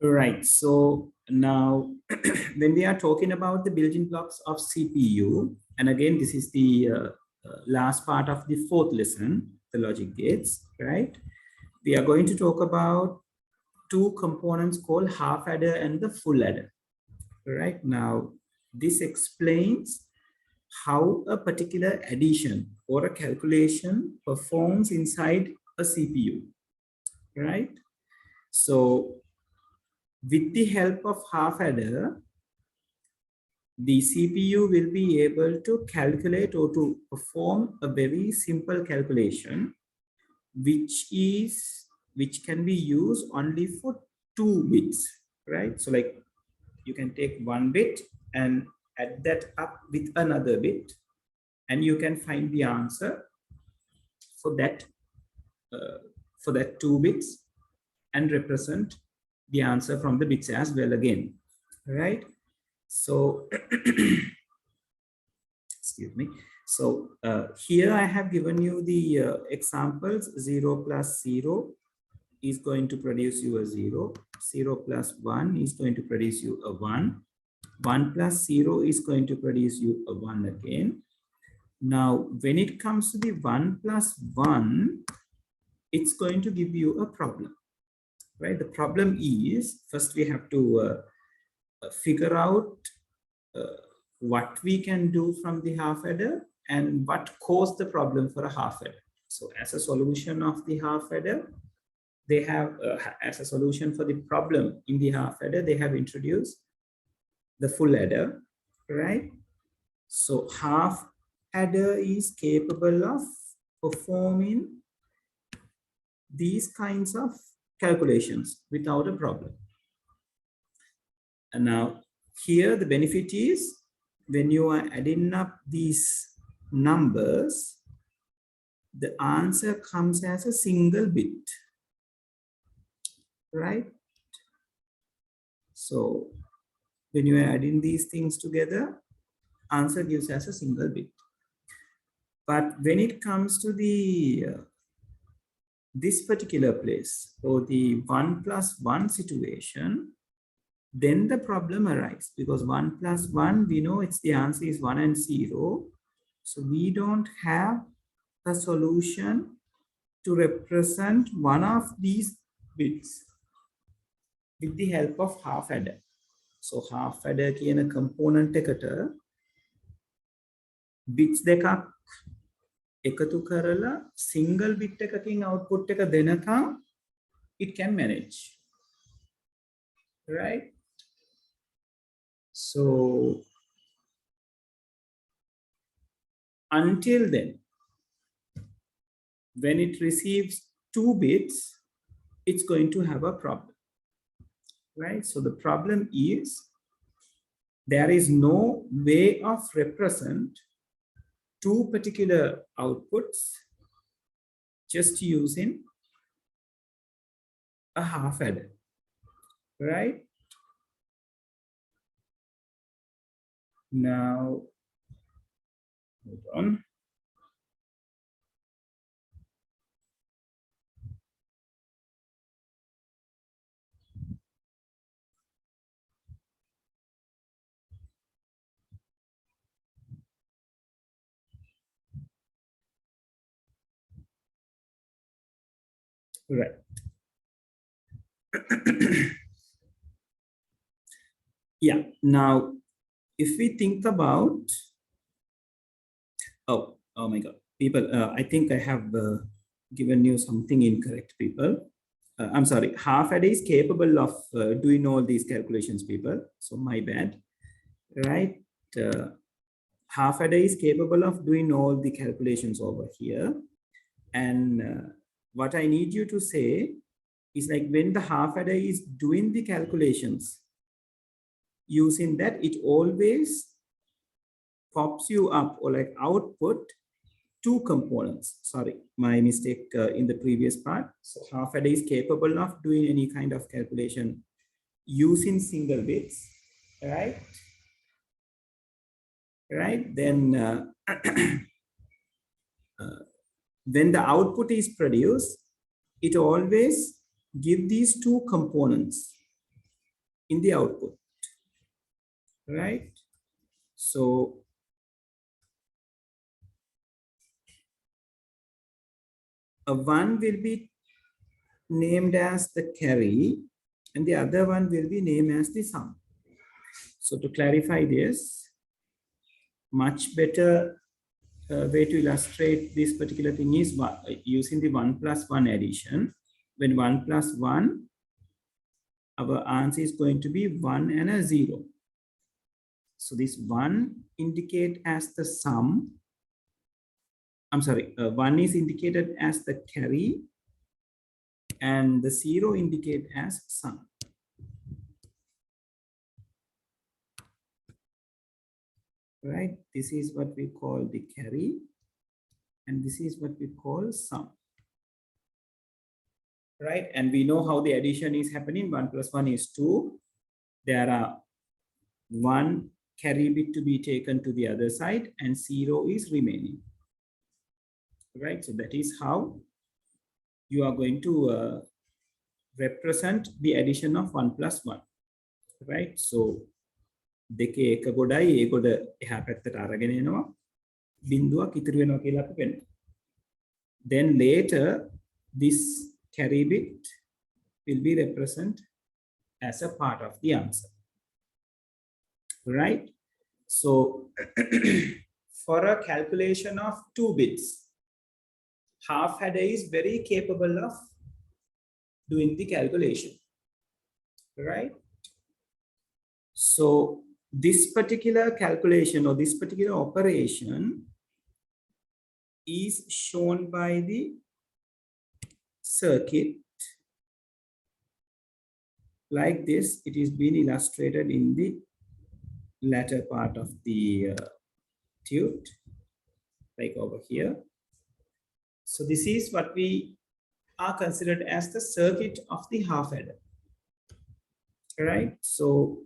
Right. So now when we are talking about the building blocks of CPU, and again, this is the last part of the fourth lesson, the logic gates, right? We are going to talk about two components called half adder and the full adder. Right now, this explains how a particular addition or a calculation performs inside a CPU, right? So with the help of half adder, the CPU will be able to calculate or to perform a very simple calculation, which can be used only for 2 bits, right? So like you can take 1 bit and add that up with another bit, and you can find the answer for that 2 bits and represent the answer from the bits as well again, right? So excuse me. So here I have given you the examples. 0 plus 0 is going to produce you a 0. 0 plus 1 is going to produce you a 1. 1 plus 0 is going to produce you a 1 again. Now, when it comes to the 1 plus 1, it's going to give you a problem, right? The problem is, first we have to figure out what we can do from the half adder and what caused the problem for a half adder. So as a solution of the half adder, they have, as a solution for the problem in the half adder, they have introduced the full adder, right? So half adder is capable of performing these kinds of calculations without a problem. And now here the benefit is when you are adding up these numbers, the answer comes as a single bit, right? So when you are adding these things together, answer gives us a single bit. But when it comes to the this particular place, or the 1 plus 1 situation, then the problem arises, because 1 plus 1, we know it's the answer is 1 and 0. So we don't have a solution to represent one of these bits with the help of half adder. So half adder කියන component එකට bits දෙකක් එකතු කරලා single bit එකකින් output එක දෙනකම් it can manage, right? So until then, when it receives 2 bits, it's going to have a problem, right? So the problem is there is no way of represent 2 particular outputs just using a half adder, right? Now, hold on. Right. Yeah. Now, if we think about, oh my God, people, I think I have given you something incorrect, people. I'm sorry, half adder is capable of doing all these calculations, people. So my bad, right? Half adder is capable of doing all the calculations over here. And what I need you to say is, like, when the half adder is doing the calculations, using that, it always pops you up or like output 2 components. Sorry, my mistake in the previous part. So half adder is capable of doing any kind of calculation using single bits, right? Right, then when the output is produced, it always gives these 2 components, in the output, right? So a one will be named as the carry and the other one will be named as the sum. So to clarify this, much better way to illustrate this particular thing is using the 1 plus 1 addition. When 1 plus 1, our answer is going to be 1 and a 0. So this 1 indicate as the sum. I'm sorry, 1 is indicated as the carry and the 0 indicate as sum. Right? This is what we call the carry and this is what we call sum. Right? And we know how the addition is happening. 1 plus 1 is 2. There are 1 carry bit to be taken to the other side and 0 is remaining. Right? So that is how you are going to represent the addition of 1 plus 1. Right? So දෙකේ එක ගොඩයි ඒ ගොඩ එහා පැත්තට අරගෙන එනවා බිඳුවක් ඉතුරු වෙනවා කියලා අපි පෙන්නනවා. Then later this carry bit will be represented as a part of the answer. Right? So for a calculation of 2 bits, half adder is very capable of doing the calculation. Right? So this particular calculation or this particular operation is shown by the circuit like this. It is being illustrated in the latter part of the tute, like over here. So this is what we are considered as the circuit of the half adder. Right? So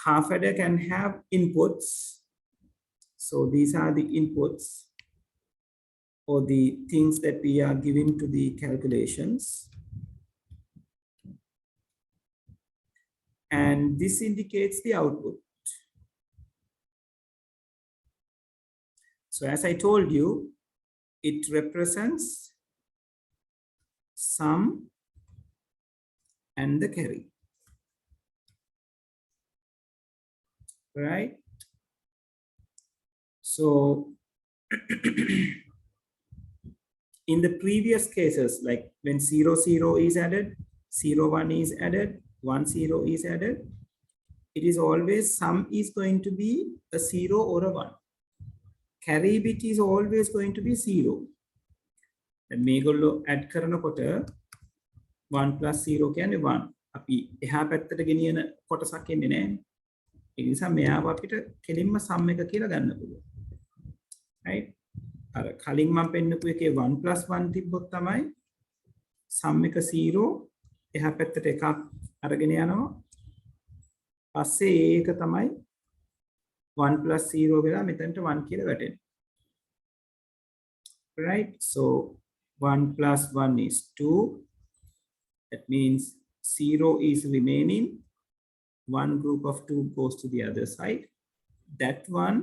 half adder can have inputs. So these are the inputs or the things that we are giving to the calculations. And this indicates the output. So as I told you, it represents sum and the carry. Right? So in the previous cases, like when 0, 0 is added, 0, 1 is added, 1, 0 is added, it is always sum is going to be a 0 or a 1. Carry bit is always going to be 0. Then මේගොල්ලෝ add කරනකොට 1 plus 0 කියන්නේ 1. අපි එහා පැත්තට ගෙනියන කොටසක් එන්නේ නැහැ. ඒ නිසා මෙයාව අපිට කෙලින්ම sum එක කියලා ගන්න පුළුවන්. Right? අර කලින් මම පෙන්නපු එකේ 1 plus 1 තිබ්බොත් තමයි sum එක 0 එහා පැත්තට එකක් අරගෙන යනවා. පස්සේ ඒක තමයි 1 plus 0 වෙලා මෙතනට 1 කියලා වැටෙනවා. Right? So 1 plus 1 is 2. That means 0 is remaining. One group of 2 goes to the other side. That one,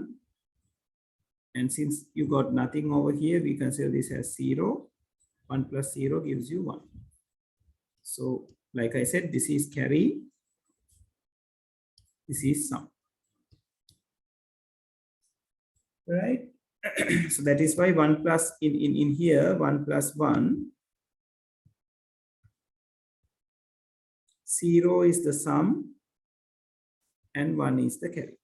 and since you got nothing over here, we consider this as 0. 1 plus 0 gives you 1. So like I said, this is carry. This is sum. Right? So that is why 1 plus in here, 1 plus 1, 0 is the sum and 1 is the carry.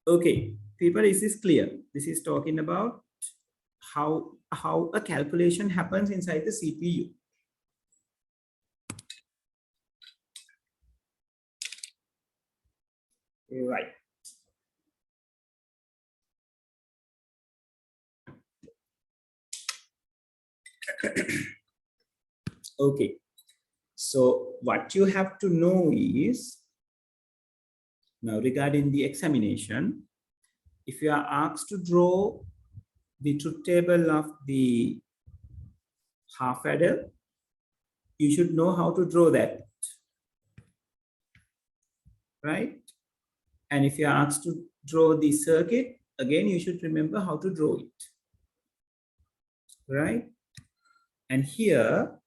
Okay, people, is this clear? This is talking about how a calculation happens inside the CPU. Right. Okay, so what you have to know is, now regarding the examination, if you are asked to draw the truth table of the half adder, you should know how to draw that, right? And if you're asked to draw the circuit, again, you should remember how to draw it, right? And here,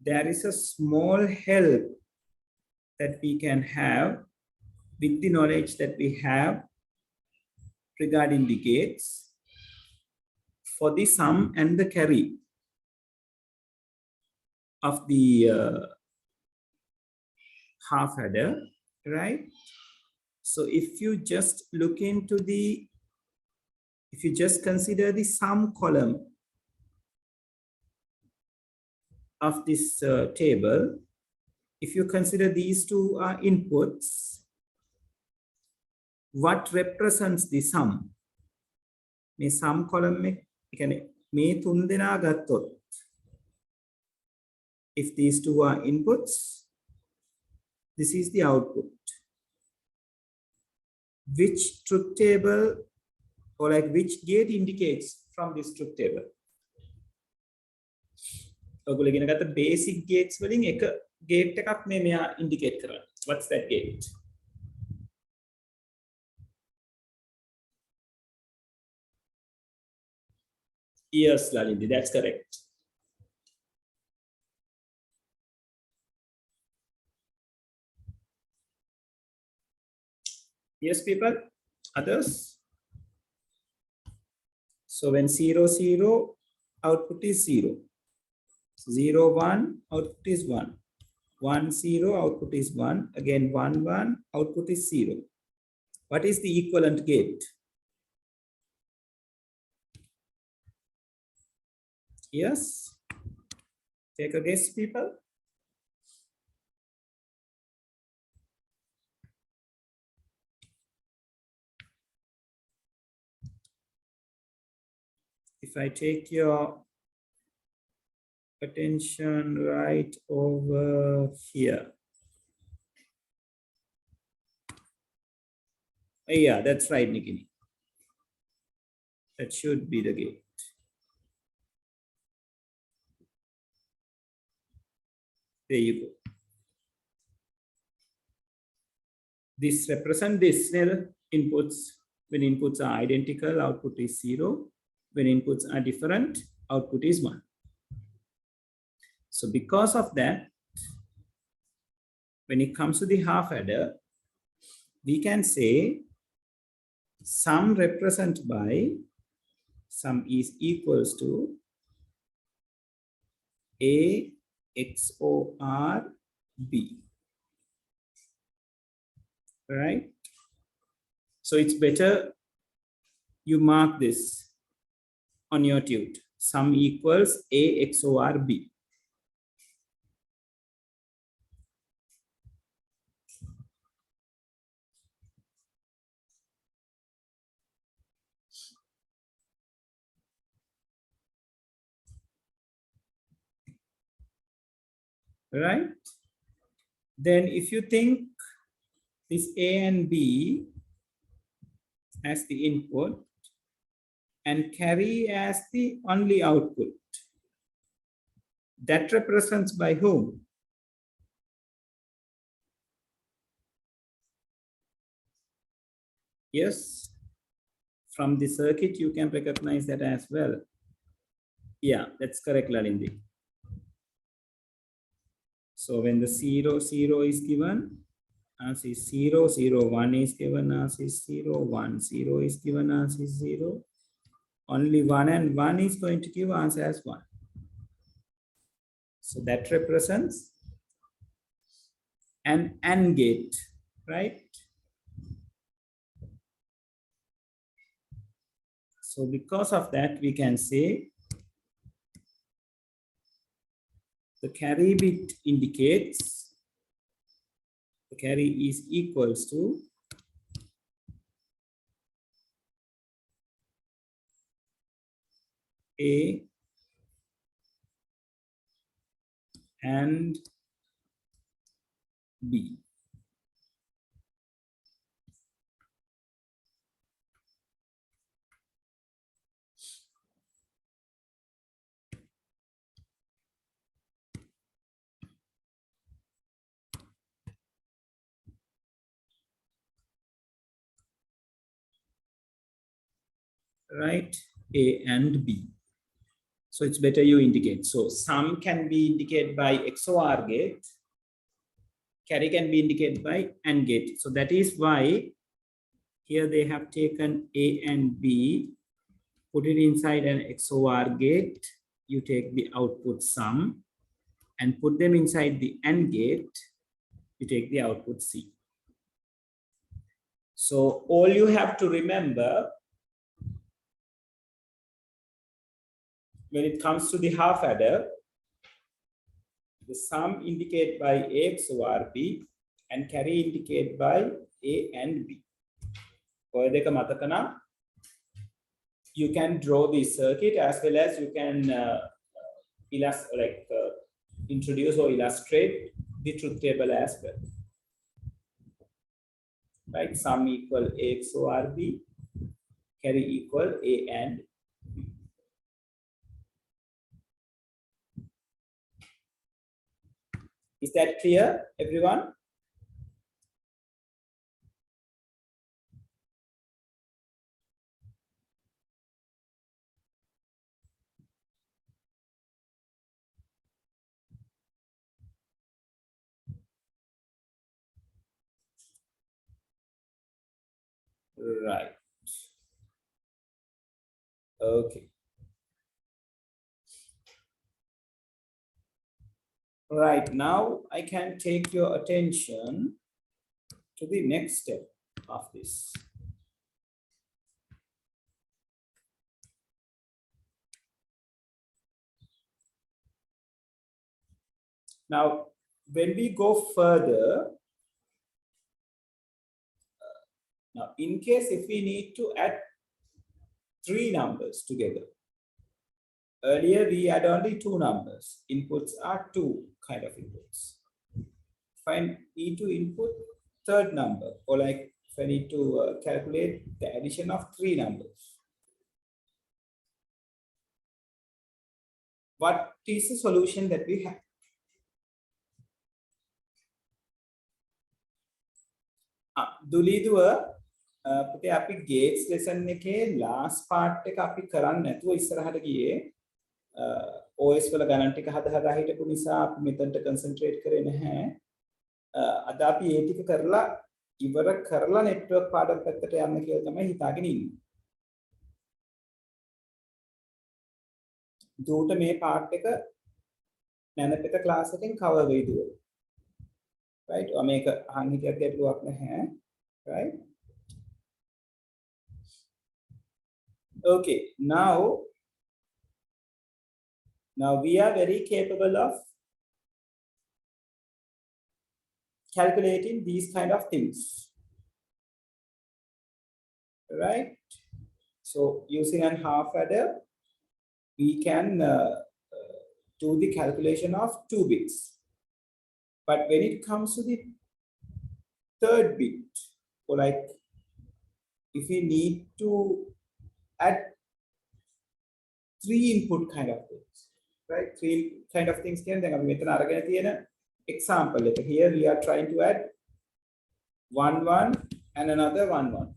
there is a small help that we can have with the knowledge that we have regarding the gates for the sum and the carry of the half adder, right? So if you just look into the, if you just consider the sum column of this table, if you consider these two are inputs, what represents the sum? මේ sum column එක, ඒ කියන්නේ මේ තුන් දෙනා ගත්තොත්, if these two are inputs, this is the output. Which truth table or like which gate indicates from this truth table? ඔයගොල්ලෝ ඉගෙන ගත්ත basic gates වලින් එක gate එකක් මේ මෙයා indicate කරනවා. What's that gate? Yes, Lalindi, that's correct. Yes, people, others? So when 0, 0, output is 0. 0, 1, output is 1. 1, 0, output is 1. Again, 1, 1, output is 0. What is the equivalent gate? Yes? Take a guess, people. If I take your attention right over here. Yeah, that's right, Nikini. That should be the gate. There you go. This represents this inputs. When inputs are identical, output is 0. When inputs are different, output is 1. So because of that, when it comes to the half adder, we can say sum represented by sum is equals to A XOR B. Right? So it's better you mark this on your tute. Sum equals A XOR B. Right? Then if you think this A and B as the input and carry as the only output, that represents by whom? Yes, from the circuit you can recognize that as well. Yeah, that's correct, Lalindi. So when the 0, 0 is given, as is 0, 0, 1 is given as is 0, 1, 0 is given as is 0. Only 1 and 1 is going to give answer as 1. So that represents an AND gate, right? So because of that, we can say the carry bit indicates the carry is equals to A and B. right? A and B. So it's better you indicate. So sum can be indicated by XOR gate. Carry can be indicated by AND gate. So that is why here they have taken A and B, put it inside an XOR gate. You take the output sum and put them inside the AND gate. You take the output C. So all you have to remember when it comes to the half adder, the sum indicated by A XOR B and carry indicated by A and B. You can draw the circuit as well as you can introduce or illustrate the truth table as well. Right, sum equal A XOR B, carry equal A and B. Is that clear, everyone? Right. Okay. Right, now I can take your attention to the next step of this. Now, when we go further, now in case if we need to add 3 numbers together, earlier we had only 2 numbers. Inputs are 2 kind of inputs. If I need to input third number, or like if I need to calculate the addition of 3 numbers, what is the solution that we have? දුලීදුව පුතේ අපි gates lesson එකේ last part එක අපි කරන්නේ නැතුව ඉස්සරහට ගියේ OS වල ගණන් ටික හදා හිටපු නිසා අපි මෙතනට කන්සන්ට්‍රේට් කරේ නැහැ. අද අපි ඒ ටික කරලා ඉවර කරලා නෙට්වර්ක් පාඩම් පැත්තට යන්න කියලා තමයි හිතාගෙන ඉන්නේ. දුවට මේ පාර්ට් එක නැනපෙත ක්ලාස් එකෙන් කවර් වෙයිද? right? Or make a hang it get to up the hand, right? Okay, now we are very capable of calculating these kind of things, right? So using a half adder, we can do the calculation of 2 bits. But when it comes to the third bit, or like if we need to add 3 input kind of things, right? 3 kind of things can then example. Here we are trying to add 1 1 and another 1 1,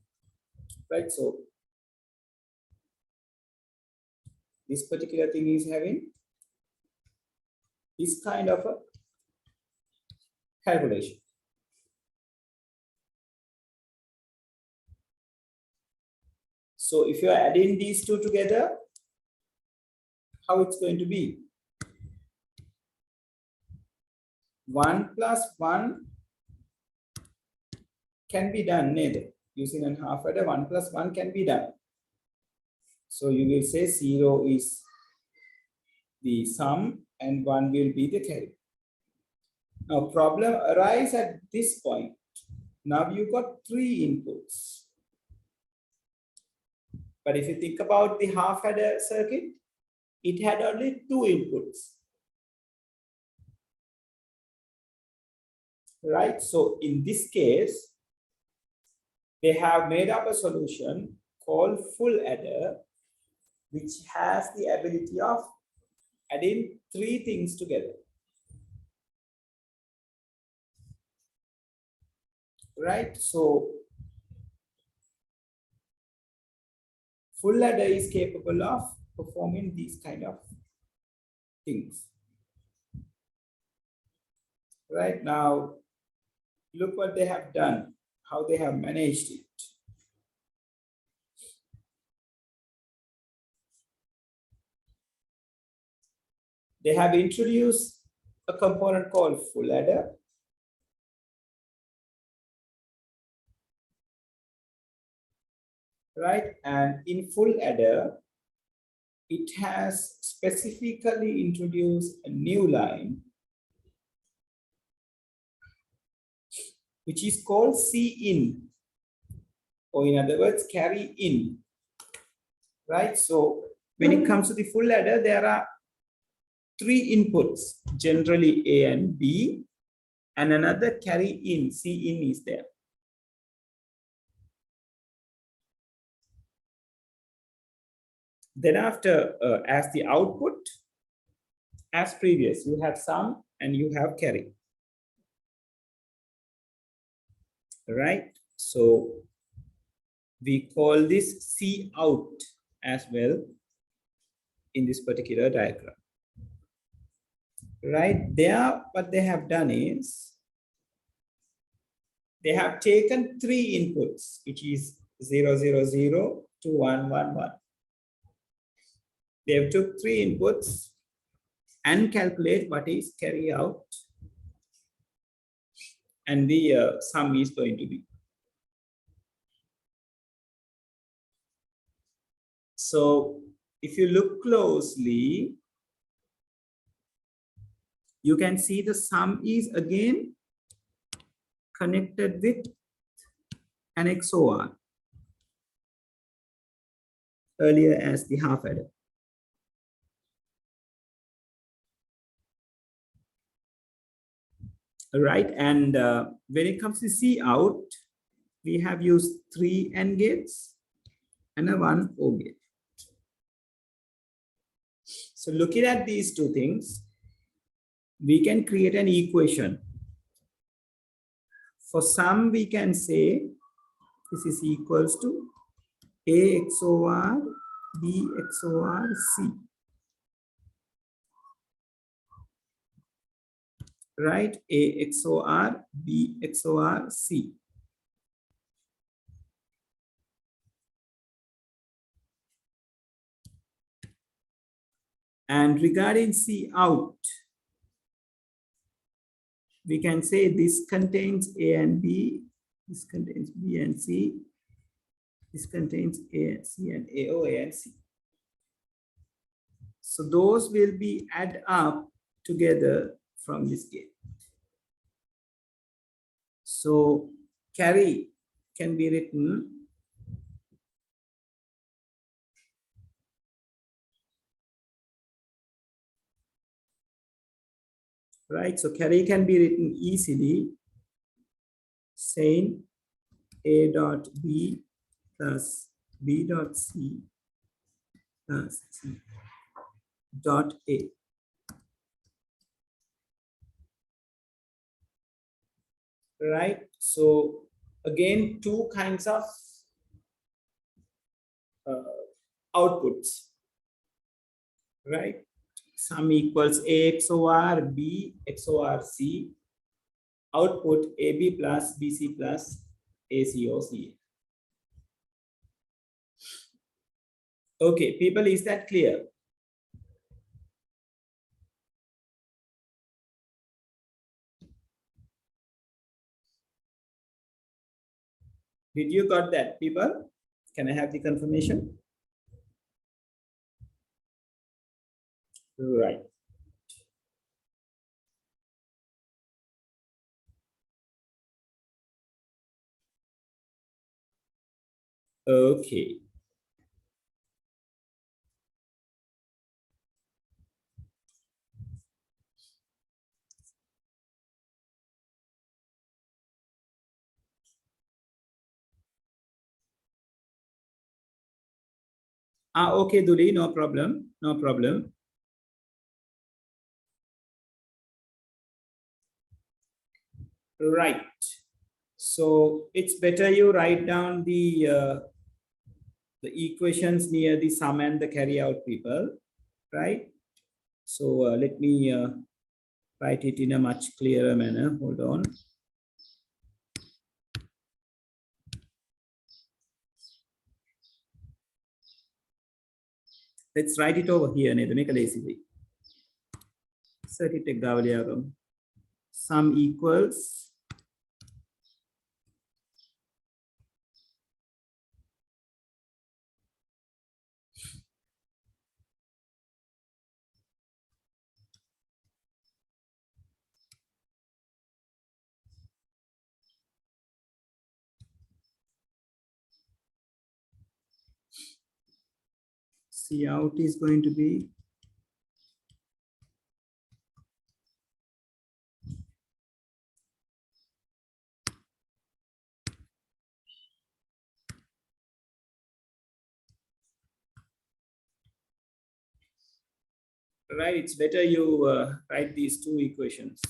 right? So this particular thing is having this kind of a calculation. So if you are adding these 2 together, how it's going to be? 1 plus 1 can be done neither. Using a half adder, 1 plus 1 can be done. So you will say 0 is the sum and 1 will be the carry. Now problem arises at this point. Now you got 3 inputs. But if you think about the half adder circuit, it had only 2 inputs. Right? So in this case, they have made up a solution called full adder, which has the ability of adding 3 things together. Right? So full adder is capable of performing these kind of things. Right now, look what they have done, how they have managed it. They have introduced a component called full adder. Right, and in full adder, it has specifically introduced a new line, which is called C-in, or in other words, carry in. Right, so when it comes to the full adder, there are 3 inputs, generally A and B, and another carry in, C-in is there. Then after, as the output, as previous, you have sum and you have carry. Right, so we call this C out as well in this particular diagram. Right, there what they have done is they have taken 3 inputs, which is 0, 0, 0 to 1, 1, 1. They have took 3 inputs and calculate what is carry out, and the sum is going to be. So if you look closely, you can see the sum is again connected with an XOR, earlier as the half adder. Right, and when it comes to C out, we have used 3 AND gates and a 1 OR gate. So looking at these 2 things, we can create an equation. For sum, we can say this is equals to A XOR B XOR C. Right, A XOR B XOR C. And regarding C out, we can say this contains A and B, this contains B and C, this contains A and C and A, or A and C. So those will be add up together from this gate. So carry can be written right. So carry can be written easily saying A dot B plus B dot C plus C dot A. Right, so again 2 kinds of outputs, right? Sum equals A XOR B XOR C, output AB plus BC plus AC or CA. Okay, people, is that clear? Did you got that, people? Can I have the confirmation? Right. Okay. Okay, Duli, no problem, no problem. Right. So it's better you write down the the equations near the sum and the carry out, people, right? So let me write it in a much clearer manner. Hold on. Let's write it over here. Make a lazy circuit sum equals C out is going to be right. It's better you write these two equations.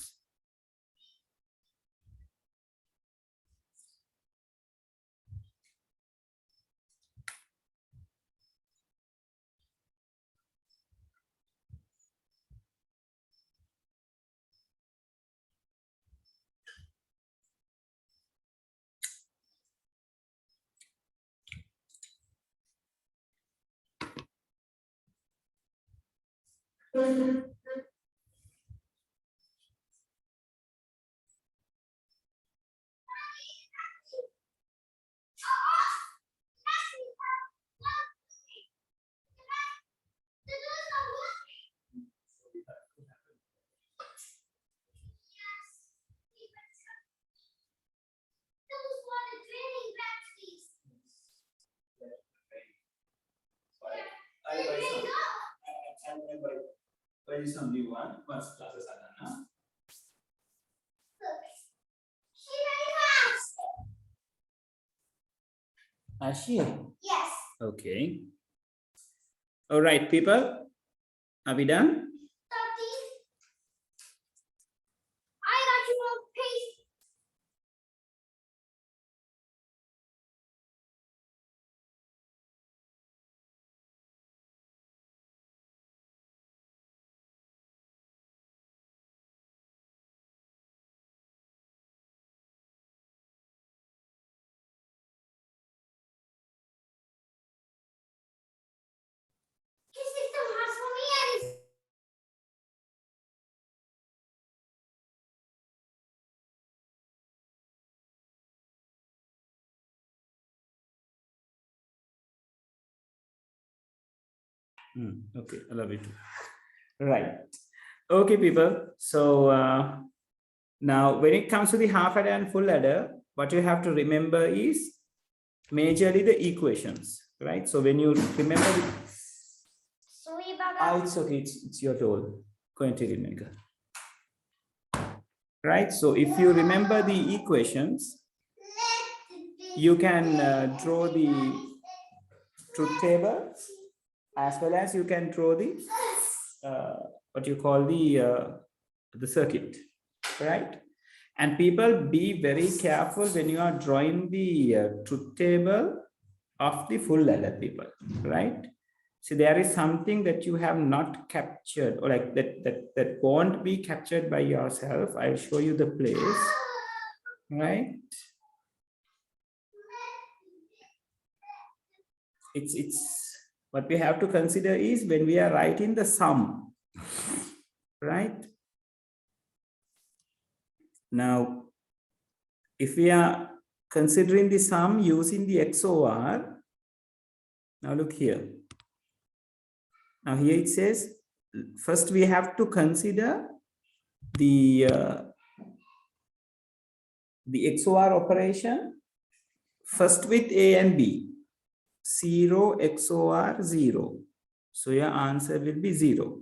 Where is some new one? Once classes are done, huh? Is she? Yes. Okay. All right, people. Are we done? Okay, I love it. Right. Okay, people. So now when it comes to the half adder and full adder, what you have to remember is majorly the equations, right? So when you remember the... Sorry, Baba. It's okay. It's your tool. Go and take it, Mega. Right. So if you remember the equations, you can draw the truth table, as well as you can draw the what you call the circuit, right? And people, be very careful when you are drawing the truth table of the full adder, people, right? So there is something that you have not captured, or like that won't be captured by yourself. I'll show you the place, right? It's what we have to consider is when we are writing the sum, right? Now, if we are considering the sum using the XOR, now look here. Now here it says, first we have to consider the XOR operation first with A and B. 0 XOR 0. So your answer will be 0.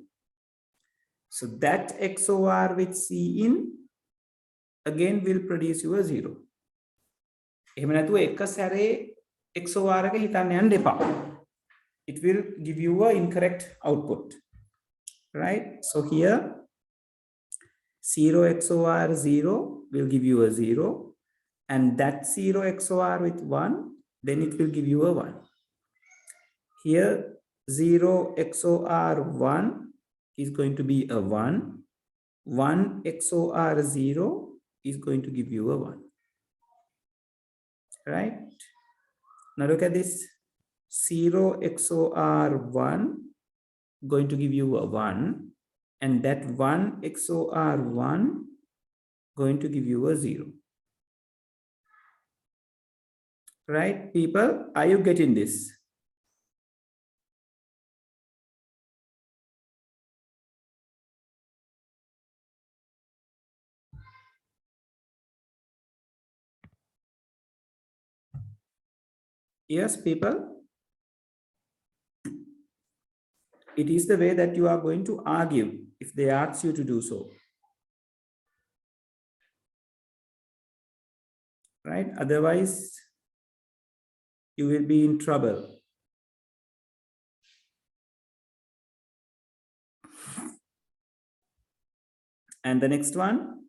So that XOR with C in again will produce you a 0. It will give you an incorrect output, right? So here 0 XOR 0 will give you a 0, and that 0 XOR with 1, then it will give you a 1. Here 0 XOR 1 is going to be a 1. 1 XOR 0 is going to give you a 1. Right? Now look at this. 0 XOR 1 going to give you a 1. And that 1 XOR 1 going to give you a 0. Right, people? Are you getting this? Yes, people? It is the way that you are going to argue if they ask you to do so. Right? Otherwise, you will be in trouble. And the next one.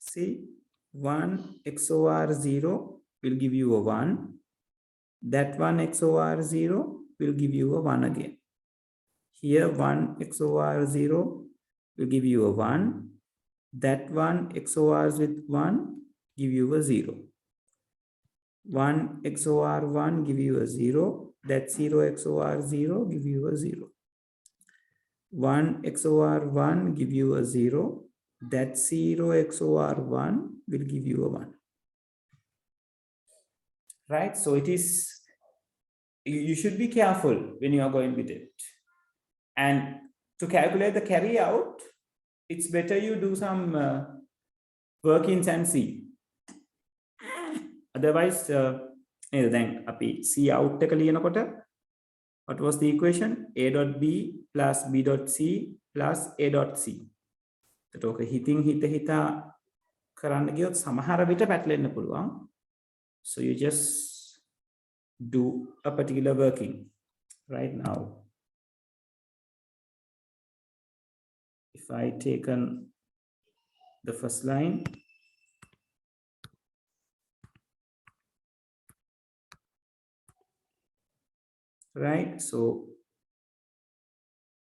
See, 1 XOR 0 will give you a 1. That 1 XOR 0 will give you a 1 again. Here 1 XOR 0 will give you a 1. That 1 XORs with 1 give you a 0. 1 XOR 1 give you a 0. That 0 XOR 0 give you a 0. 1 XOR 1 give you a 0. That 0 XOR 1 will give you a 1. Right? So it is, you should be careful when you are going with it. And to calculate the carry out, it's better you do some workings and see. Otherwise, then C out what was the equation? A dot B plus B dot C plus A dot C. So you just do a particular working right now. If I take the first line, right? So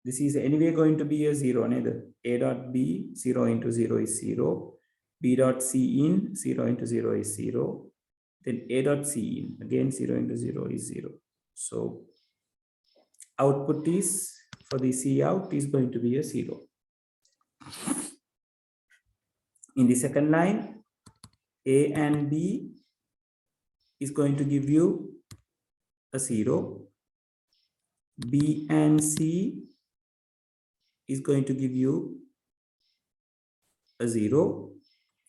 this is anyway going to be a 0. Neither A dot B, 0 into 0 is 0. B dot C in, 0 into 0 is 0. Then A dot C in, again 0 into 0 is 0. So output is, for the C out, is going to be a 0. In the second line, A and B is going to give you a 0. B and C is going to give you a 0.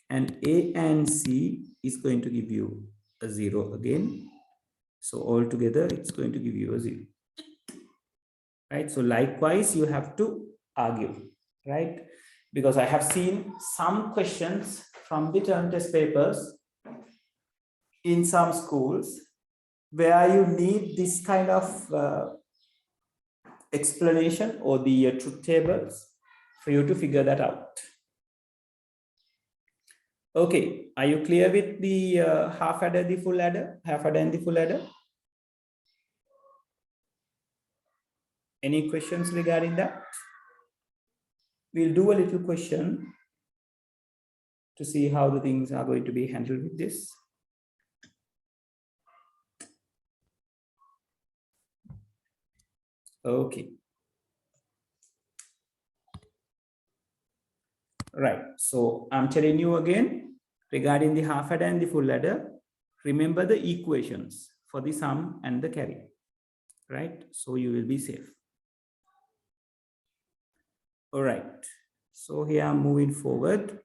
And A and C is going to give you a 0 again. So altogether, it's going to give you a 0. Right? So likewise, you have to argue, right? Because I have seen some questions from the term test papers in some schools where you need this kind of explanation or the truth tables for you to figure that out. Okay, are you clear with the half adder, the full adder, half adder and the full adder? Any questions regarding that? We'll do a little question to see how the things are going to be handled with this. Okay. Right. So I'm telling you again, regarding the half adder and the full adder, remember the equations for the sum and the carry. Right. So you will be safe. All right. So here I'm moving forward.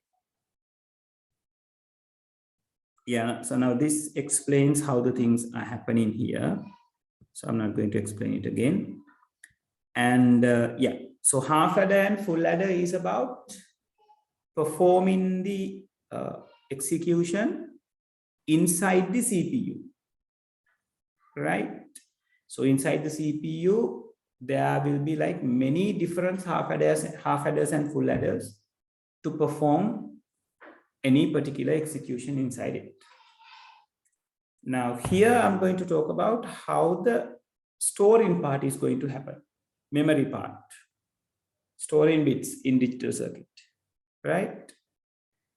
Yeah. So now this explains how the things are happening here. So I'm not going to explain it again. And yeah, so half adder and full adder is about performing the execution inside the CPU, right? So inside the CPU, there will be like many different half adders and full adders to perform any particular execution inside it. Now here I'm going to talk about how the storing part is going to happen. Memory part, storing bits in digital circuit, right?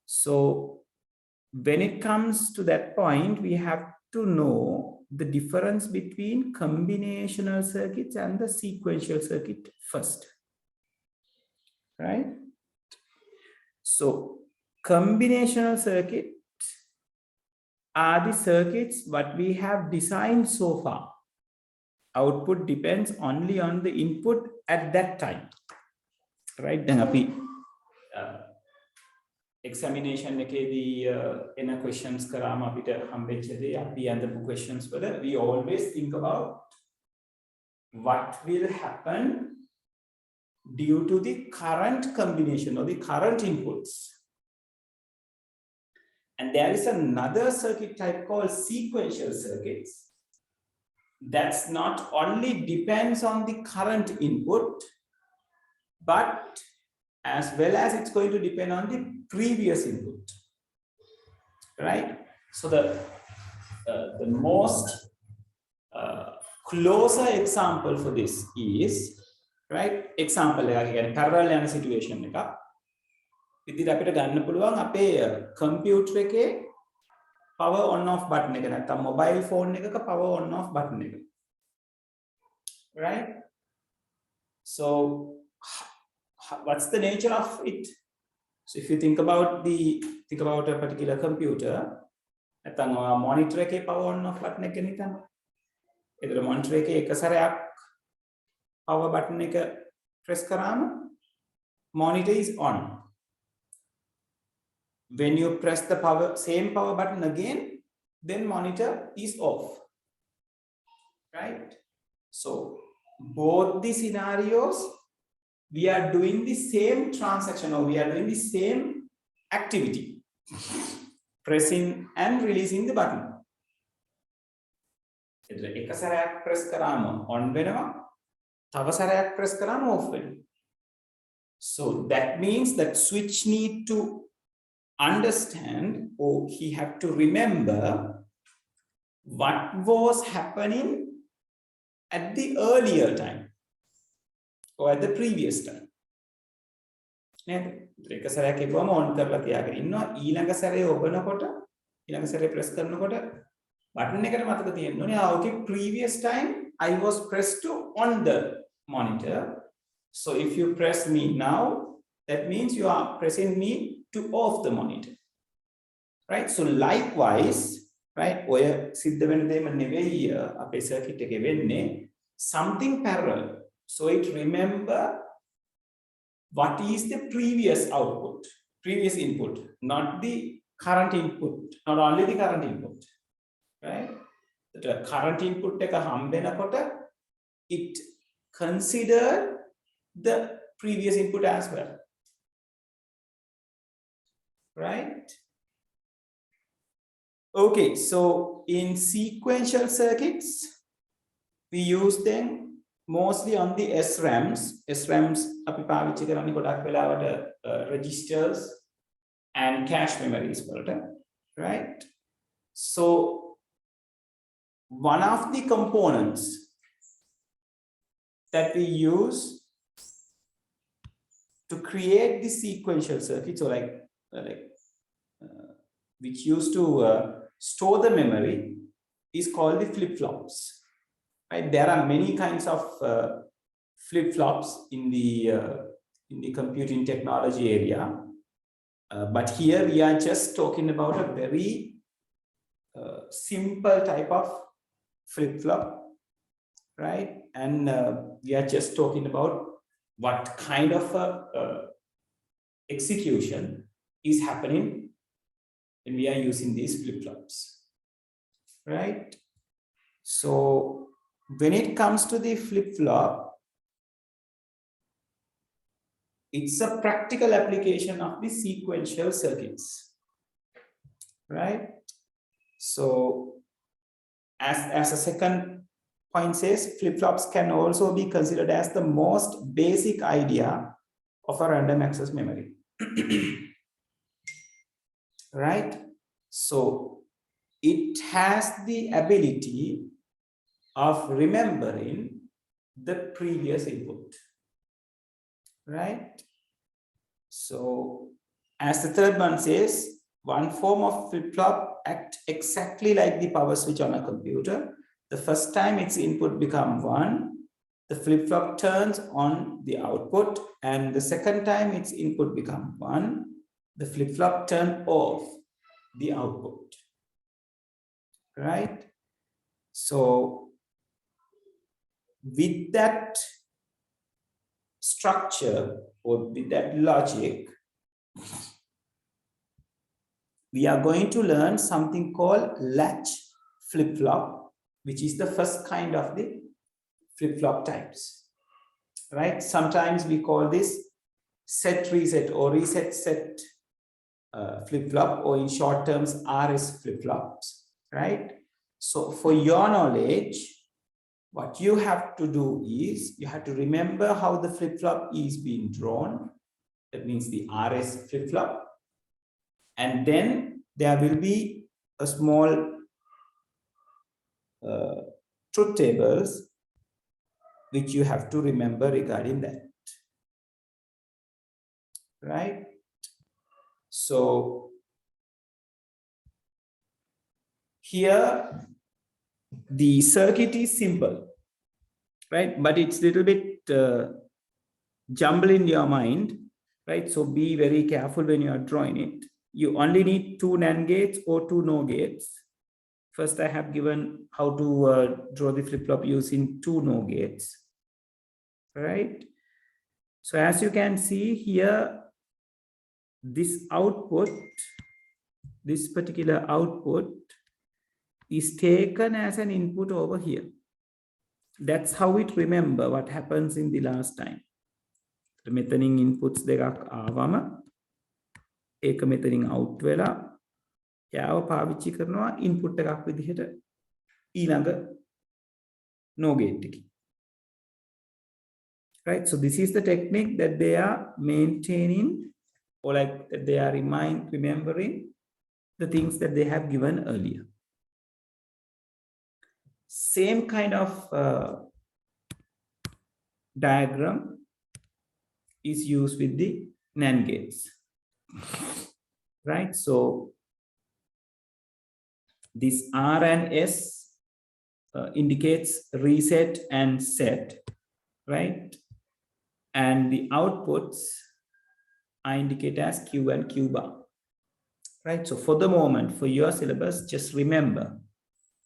So when it comes to that point, we have to know the difference between combinational circuits and the sequential circuit first, right? So combinational circuits are the circuits what we have designed so far. Output depends only on the input at that time, right? Then api examination ekedi ena questions karama apita hambeccha de api andapu questions wala we always think about what will happen due to the current combination or the current inputs. And there is another circuit type called sequential circuits. That's not only depends on the current input, but as well as it's going to depend on the previous input, right? So the most closer example for this is, right? Example again, parallel and situation. ඉතින් අපිට ගන්න පුළුවන් අපේ computer එකේ power on off button එක නැත්නම් mobile phone එකක power on off button එක, right? So what's the nature of it? So if you think about a particular computer, නැත්නම් monitor එකේ power on off button එක නිකන් ඒතර monitor එකේ එක සැරයක් power button එක press කරාම monitor is on. When you press the same power button again, then monitor is off, right? So both the scenarios, we are doing the same transaction or we are doing the same activity, pressing and releasing the button. එක සැරයක් press කරාම on වෙනවා, තව සැරයක් press කරාම off වෙනවා. So that means that switch need to understand, or he have to remember what was happening at the earlier time or at the previous time. එක සැරයක් එපුවම on කරලා තියාගෙන ඉන්නවා, ඊළඟ සැරේ ඔබනකොට ඊළඟ සැරේ press කරනකොට button එකට මතක තියෙන්න ඕනේ okay, previous time I was pressed to on the monitor, so if you press me now, that means you are pressing me to off the monitor, right? So likewise, right, ඔය සිද්ධ වෙන දෙයම නෙවෙයි අපේ circuit එකේ වෙන්නේ, something parallel. So it remember what is the previous output, previous input, not the current input, not only the current input, right? The current input එක හම්බෙනකොට it consider the previous input as well, right? Okay, so in sequential circuits, we use them mostly on the SRAMs. SRAMs අපි පාවිච්චි කරන්නේ ගොඩක් වෙලාවට registers and cache memories වලට, right? So one of the components that we use to create the sequential circuits, or which used to store the memory, is called the flip-flops. Right? There are many kinds of flip-flops in the computing technology area, but here we are just talking about a very simple type of flip-flop, right? And we are just talking about what kind of execution is happening when we are using these flip-flops, right? So when it comes to the flip-flop, it's a practical application of the sequential circuits, right? So as a second point says, flip-flops can also be considered as the most basic idea of a random access memory. right? So it has the ability of remembering the previous input, right? So as the third one says, one form of flip-flop act exactly like the power switch on a computer. The first time its input become 1, the flip-flop turns on the output, and the second time its input become 1, the flip-flop turn off the output, right? So with that structure or with that logic, we are going to learn something called latch flip-flop, which is the first kind of the flip-flop types, right? Sometimes we call this set reset or reset set flip-flop, or in short terms RS flip-flops, right? So for your knowledge, what you have to do is you have to remember how the flip-flop is being drawn. That means the RS flip-flop. And then there will be a small truth tables which you have to remember regarding that, right? So here the circuit is simple, right? But it's a little bit jumble in your mind, right? So be very careful when you are drawing it. You only need 2 NAND gates or 2 NOR gates. First, I have given how to draw the flip-flop using 2 NOR gates, right? So as you can see here, this output, this particular output is taken as an input over here. That's how it remember what happens in the last time. The මෙතනින් inputs දෙකක් ආවම ඒක මෙතනින් out වෙලා යාව පාවිච්චි කරනවා input එකක් විදිහට ඊළඟ no gate එකකින්. Right? So this is the technique that they are maintaining, or like that they are remembering the things that they have given earlier. Same kind of diagram is used with the NAND gates, right? So this R and S indicates reset and set, right? And the outputs are indicated as Q and Q bar, right? So for the moment, for your syllabus, just remember,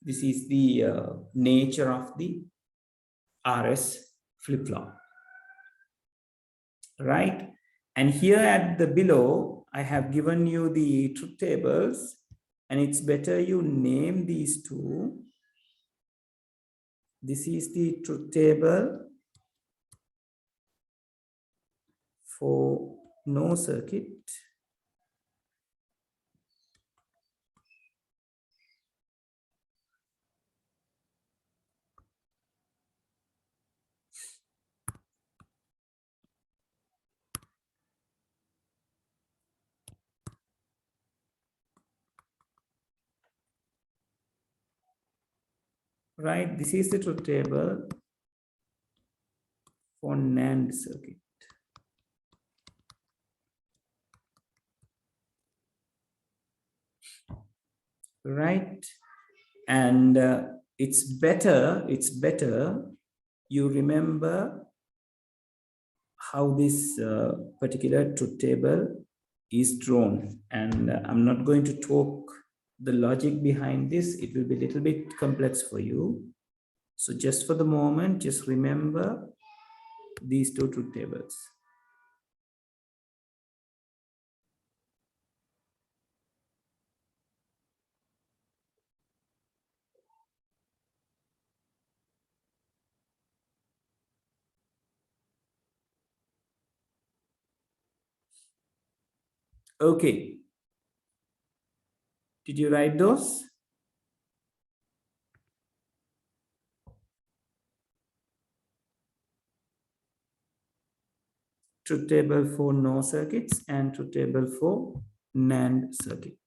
this is the nature of the RS flip-flop, right? And here at the below, I have given you the truth tables, and it's better you name these two. This is the truth table for no circuit. Right, this is the truth table for NAND circuit. Right, and it's better you remember how this particular truth table is drawn, and I'm not going to talk the logic behind this. It will be a little bit complex for you. So just for the moment, just remember these two truth tables. Okay. Did you write those? Truth table for NOR circuits and truth table for NAND circuit.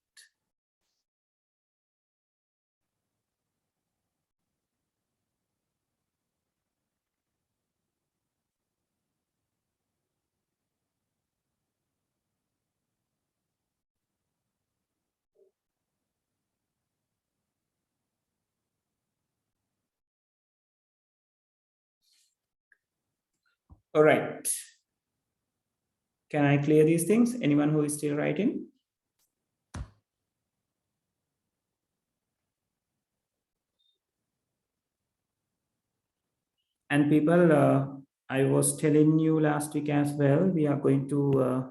All right. Can I clear these things? Anyone who is still writing? And people, I was telling you last week as well, we are going to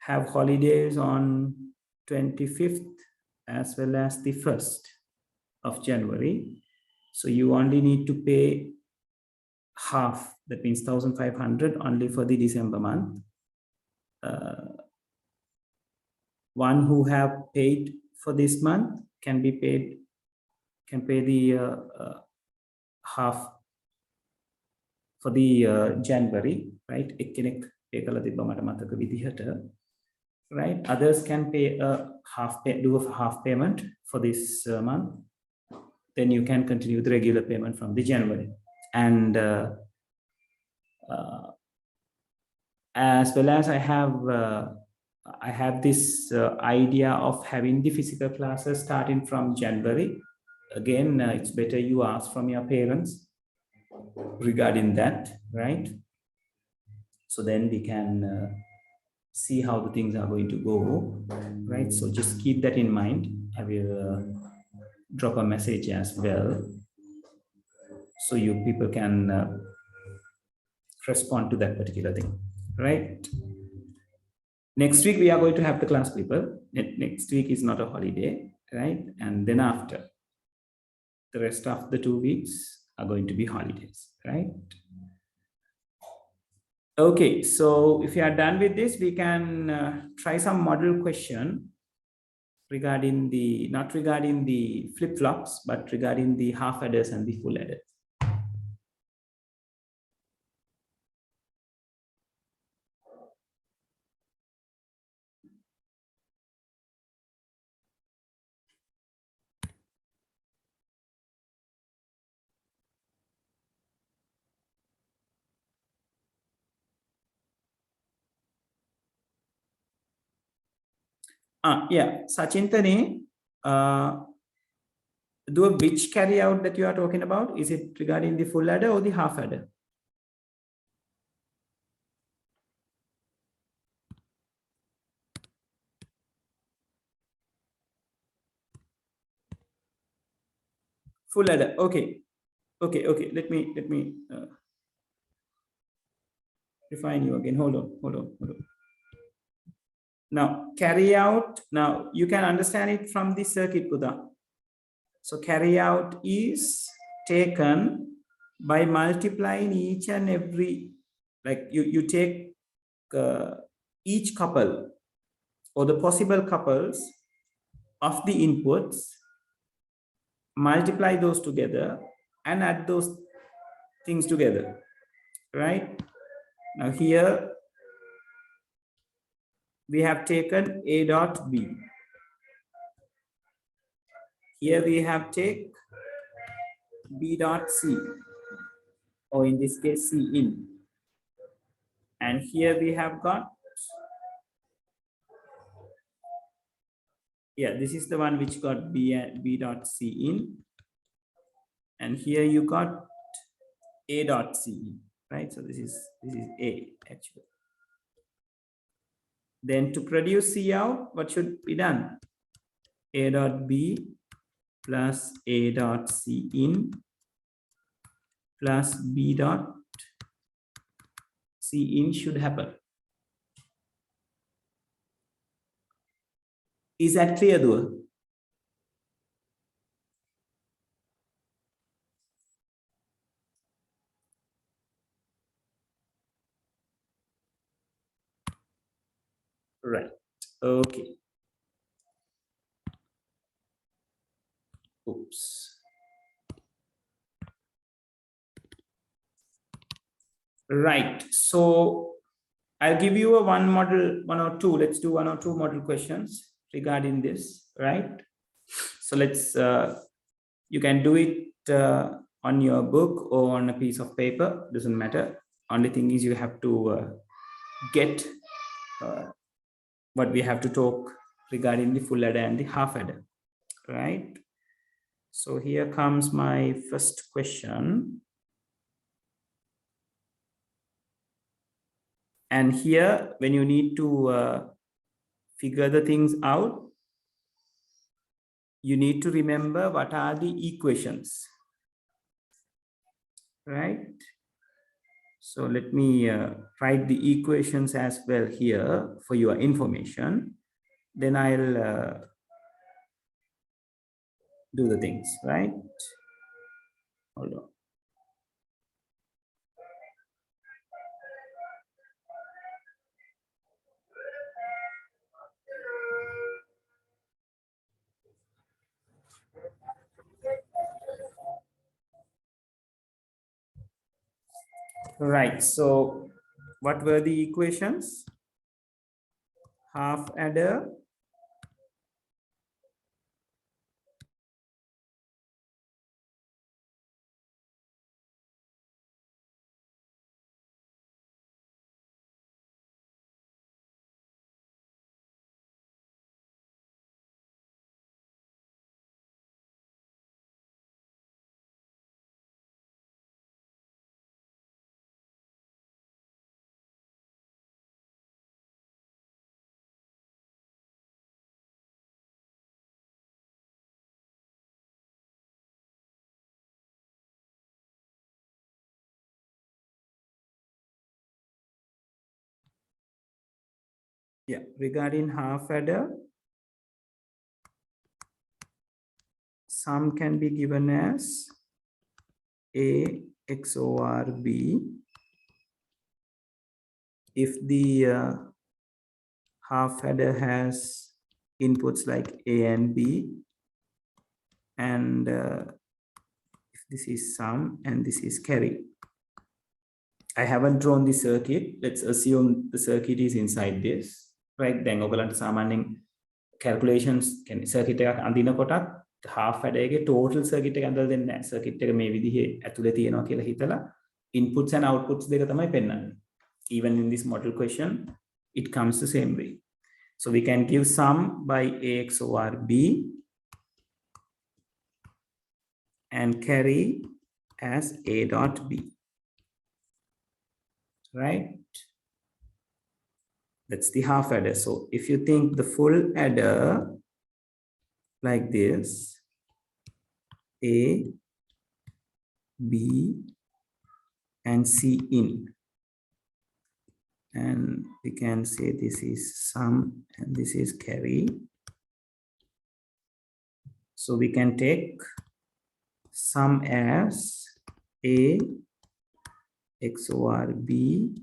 have holidays on 25th as well as the 1st of January. So you only need to pay half, that means 1,500 only for the December month. One who have paid for this month can pay the half for the January, right? Right? Others can pay do a half payment for this month. Then you can continue the regular payment from the January. And as well as I have this idea of having the physical classes starting from January. Again, it's better you ask from your parents regarding that, right? So then we can see how the things are going to go, right? So just keep that in mind. I will drop a message as well, so you people can respond to that particular thing, right? Next week we are going to have the class, people. Next week is not a holiday, right? And then after, the rest of the 2 weeks are going to be holidays, right? Okay, so if you are done with this, we can try some model question regarding the, not regarding the flip-flops, but regarding the half adders and the full adders. Yeah, Sachintani, which carry out that you are talking about? Is it regarding the full adder or the half adder? Full adder. Okay. Okay. Let me refine you again. Hold on. Now, carry out. Now, you can understand it from the circuit, Buddha. So, carry out is taken by multiplying each and every, like you take each couple or the possible couples of the inputs, multiply those together and add those things together, right? Now here we have taken A dot B. Here we have take B dot C, or in this case C in. And here we have got, yeah, this is the one which got B dot C in. And here you got A dot C in, right? So this is A actually. Then to produce C out, what should be done? A dot B plus A dot C in plus B dot C in should happen. Is that clear though? Right. Okay. Oops. Right. So I'll give you a one or two. Let's do 1 or 2 model questions regarding this, right? So let's, you can do it on your book or on a piece of paper, doesn't matter. Only thing is you have to get what we have to talk regarding the full adder and the half adder, right? So here comes my first question. And here, when you need to figure the things out, you need to remember what are the equations, right? So let me write the equations as well here for your information. Then I'll do the things, right? Hold on. Right, so what were the equations? Half adder Yeah, regarding half adder, sum can be given as A XOR B if the half adder has inputs like A and B, and if this is sum and this is carry. I haven't drawn the circuit. Let's assume the circuit is inside this, right? Then ඔයගලන්ට සාමාන්‍යයෙන් calculations කියන්නේ circuit එකක් අඳිනකොටත් half adder එකේ total circuit එක ඇඳලා දෙන්නේ නැහැ. Circuit එක මේ විදිහේ ඇතුලේ තියෙනවා කියලා හිතලා inputs and outputs දෙක තමයි පෙන්නන්නේ. Even in this model question, it comes the same way. So we can give sum by A XOR B and carry as A dot B. Right? That's the half adder. So if you think the full adder like this, A, B, and C in, and we can say this is sum and this is carry. So we can take sum as A XOR B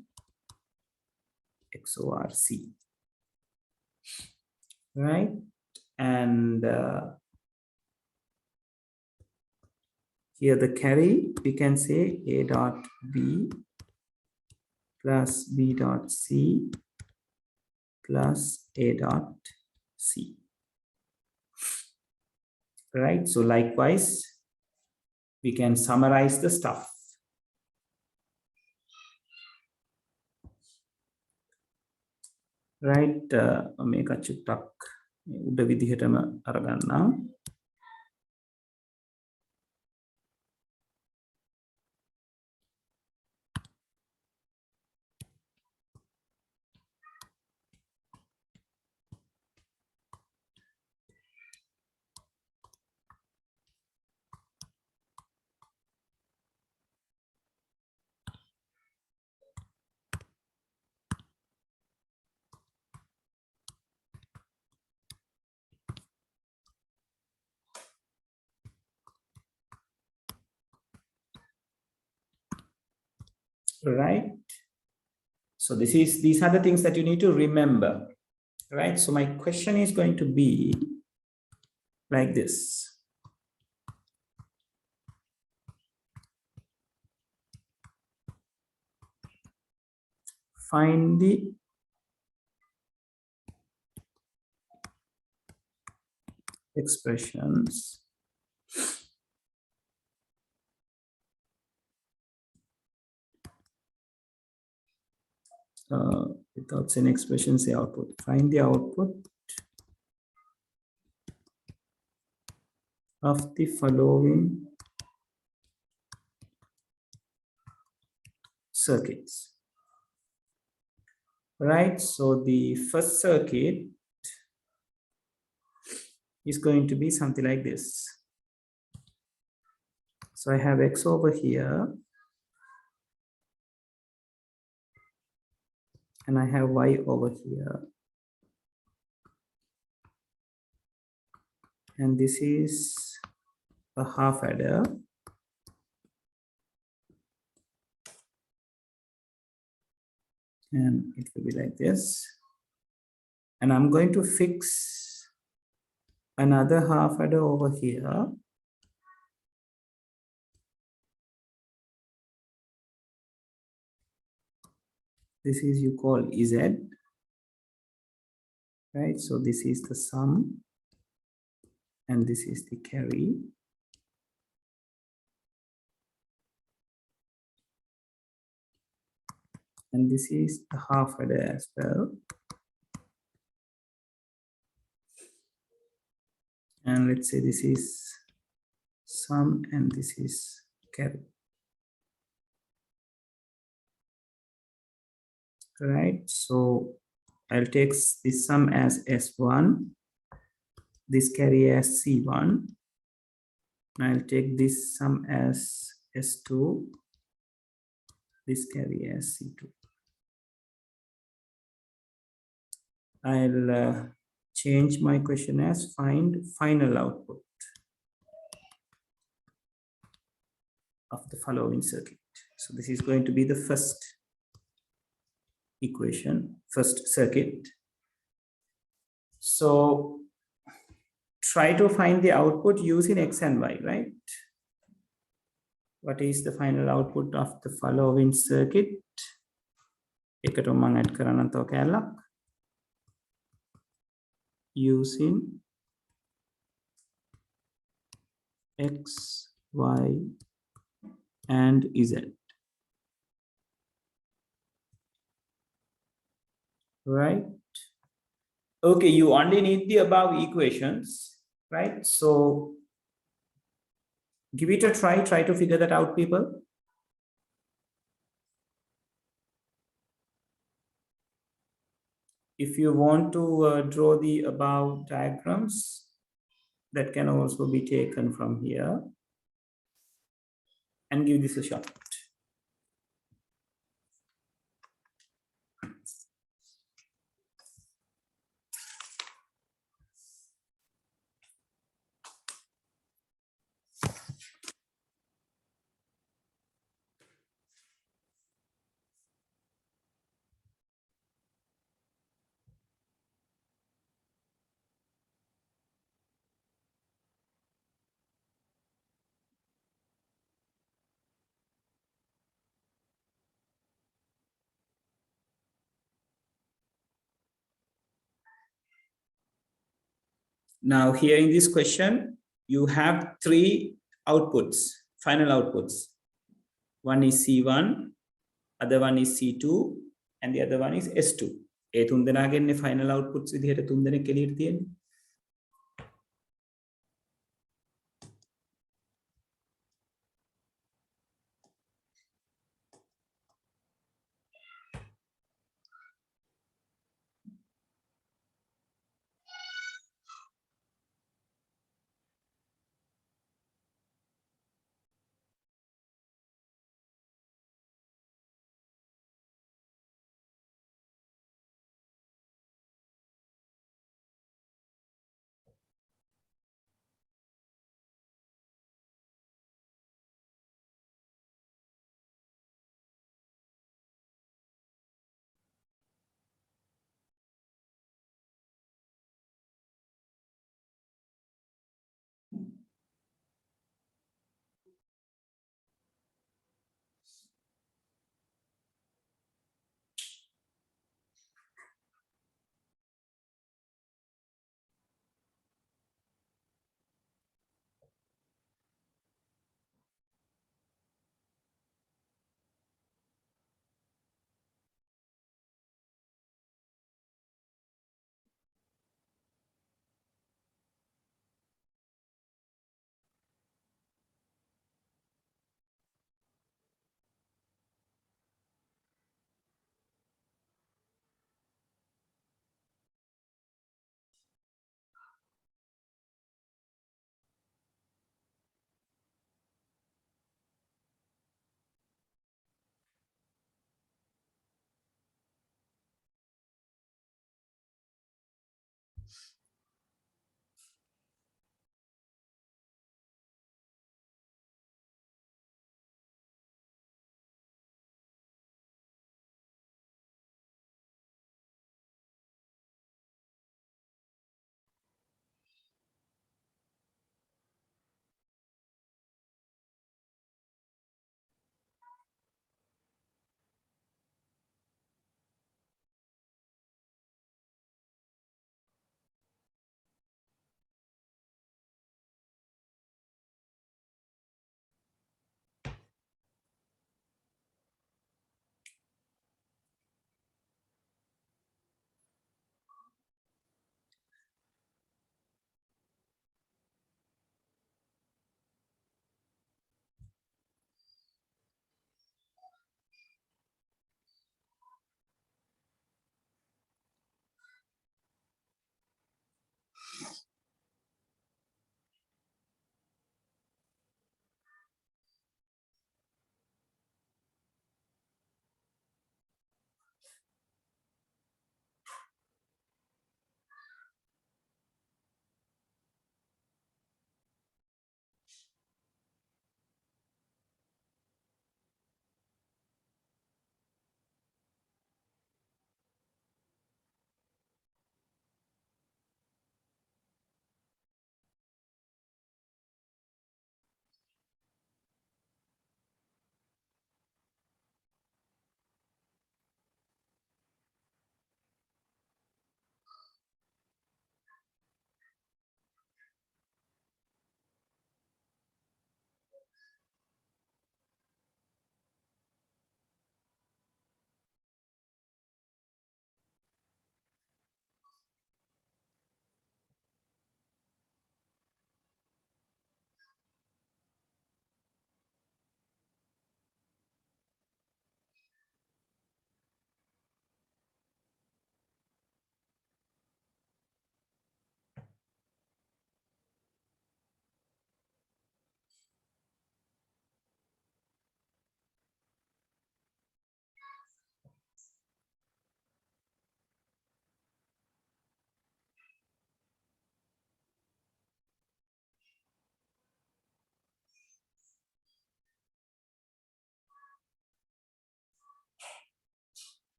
XOR C, right? And here the carry, we can say A dot B plus B dot C plus A dot C, right? So likewise, we can summarize the stuff. Right, මේක චුට්ටක් උඩ විදිහටම අරගන්නම්. Right, so these are the things that you need to remember, right? So my question is going to be like this. Find the expressions without saying expression, say output. Find the output of the following circuits. right? So the first circuit is going to be something like this. So I have X over here and I have Y over here. And this is a half adder. And it will be like this. And I'm going to fix another half adder over here. This is you call Z, right? So this is the sum and this is the carry. And this is the half adder as well. And let's say this is sum and this is carry. Right, so I'll take this sum as S1, this carry as C1. I'll take this sum as S2, this carry as C2. I'll change my question as find final output of the following circuit. So this is going to be the first equation, first circuit. So try to find the output using X and Y, right? What is the final output of the following circuit? එකට මම add කරන්න තව කැලලක් using X, Y, and Z. Right? Okay, you only need the above equations, right? So give it a try to figure that out, people. If you want to draw the above diagrams, that can also be taken from here and give this a shot. Now here in this question, you have three outputs, final outputs. One is C1, other one is C2, and the other one is S2. ඒ තුන් දෙනාගෙන්නේ final outputs විදිහට තුන් දෙනෙක් එළියට තියෙන්නේ.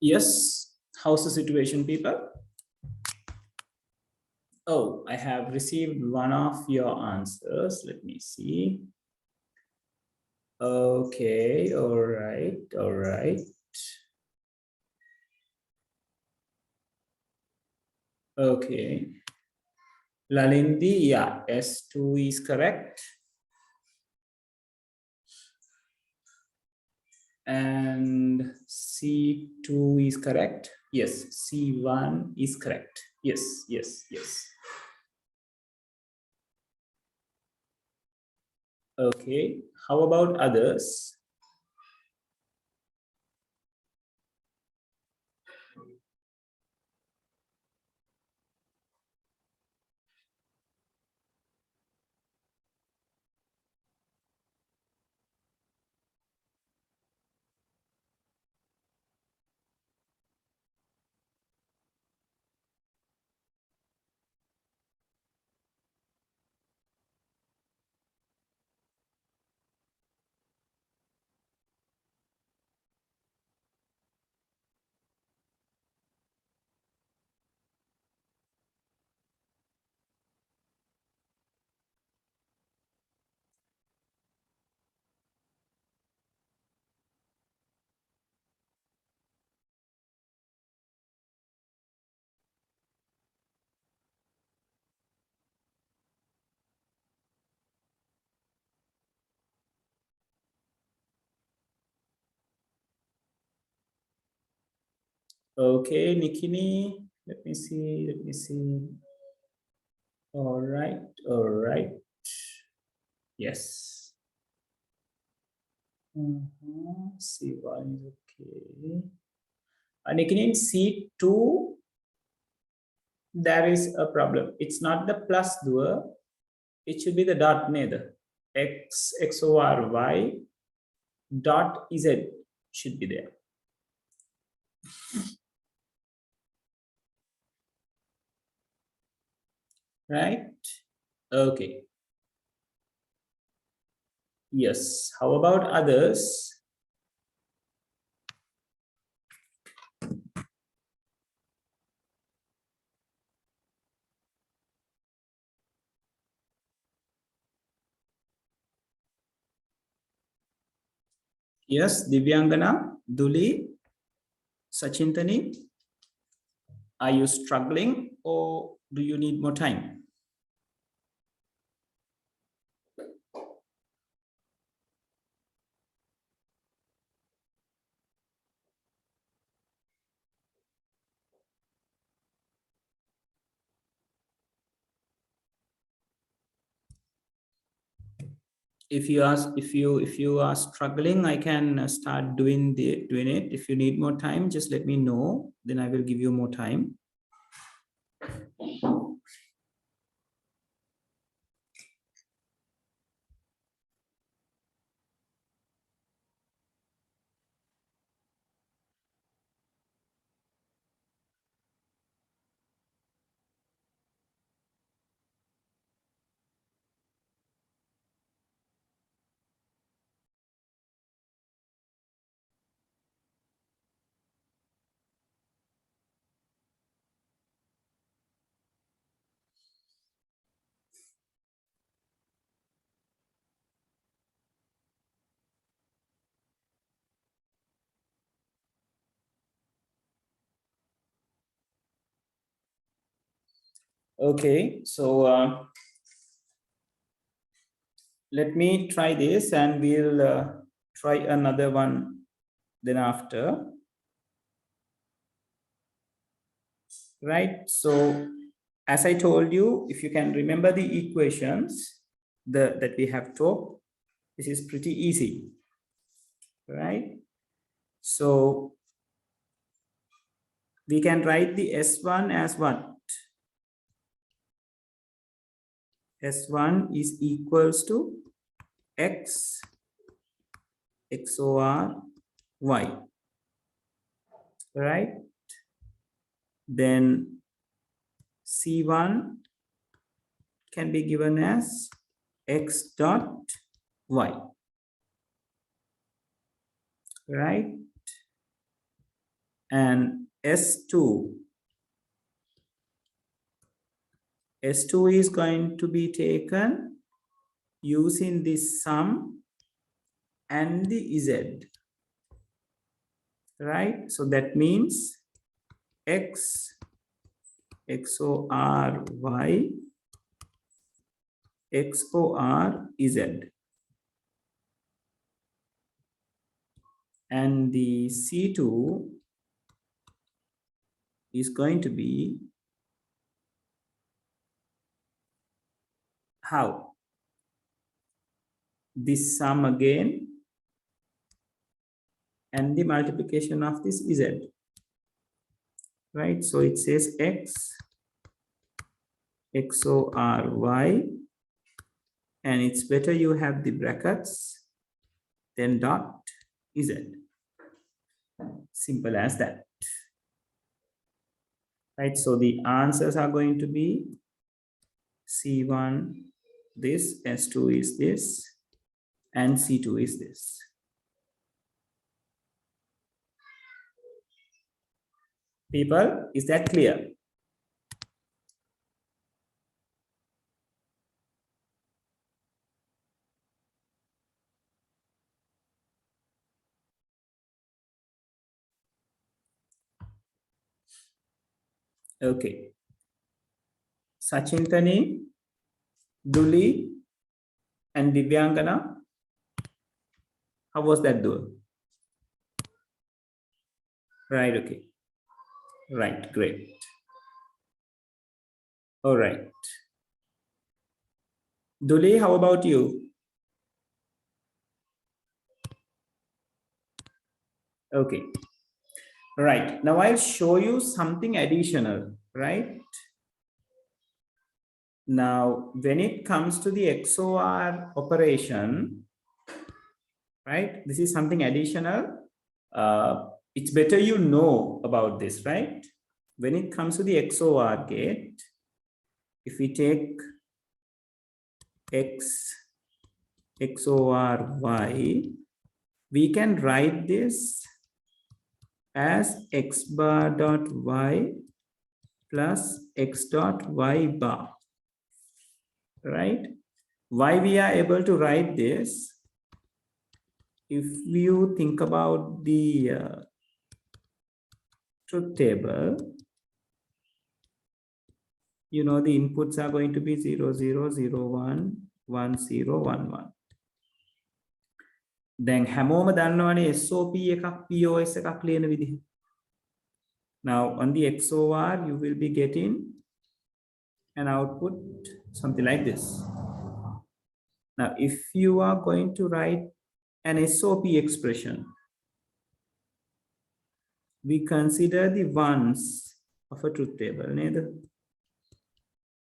Yes, how's the situation, people? Oh, I have received one of your answers. Let me see. Okay, all right, all right. Okay. Lalindi, yeah, S2 is correct. And C2 is correct. Yes, C1 is correct. Yes, yes, yes. Okay, how about others? Okay, Nikini, let me see, let me see. All right, all right. Yes. C1 is okay. Nikini, in C2, there is a problem. It's not the plus dua. It should be the dot neither. X, XOR Y dot Z should be there. Right? Okay. Yes. How about others? Yes, Divyangana, Duli, Sachintani, are you struggling or do you need more time? If you are struggling, I can start doing it. If you need more time, just let me know. Then I will give you more time. Okay, so let me try this and we'll try another one then after. Right? So as I told you, if you can remember the equations that we have taught, this is pretty easy, right? So we can write the S1 as what? S1 is equals to X XOR Y, right? Then C1 can be given as X dot Y, right? and S2 is going to be taken using this sum and the Z, right? So that means X XOR Y XOR Z, and the C2 is going to be how? This sum again and the multiplication of this Z, right? So it says X XOR Y, and it's better you have the brackets then dot Z. Simple as that, right? So the answers are going to be C1 this, S2 is this, and C2 is this. People, is that clear? Okay. Sachintani, Duli, and Divyangana. How was that duel? Right, okay. Right, great. All right. Duli, how about you? Okay. Right. Now I'll show you something additional, right? Now, when it comes to the XOR operation, right? This is something additional. It's better you know about this, right? When it comes to the XOR gate, if we take X XOR Y, we can write this as X bar dot Y plus X dot Y bar, right? Why we are able to write this? If you think about the truth table, you know the inputs are going to be 0, 0, 0, 1, 1, 0, 1, 1. දැන් හැමෝම දන්නවනේ SOP එකක් POS එකක් ලියන විදිහ. Now on the XOR you will be getting an output something like this. Now if you are going to write an SOP expression, we consider the ones of a truth table, neda?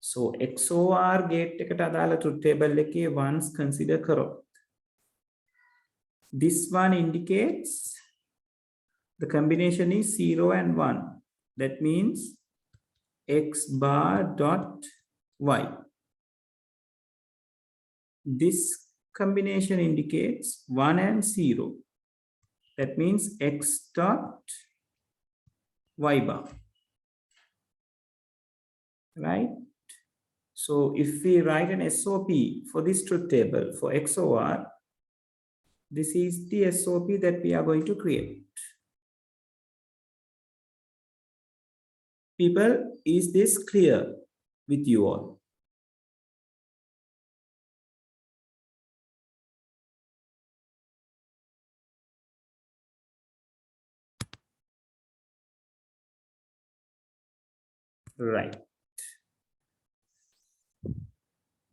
So XOR gate එකට අදාළ truth table එකේ ones consider කරොත්, this one indicates the combination is 0 and 1. That means X bar dot Y. This combination indicates 1 and 0. That means X dot Y bar. Right? So if we write an SOP for this truth table for XOR, this is the SOP that we are going to create. People, is this clear with you all? Right.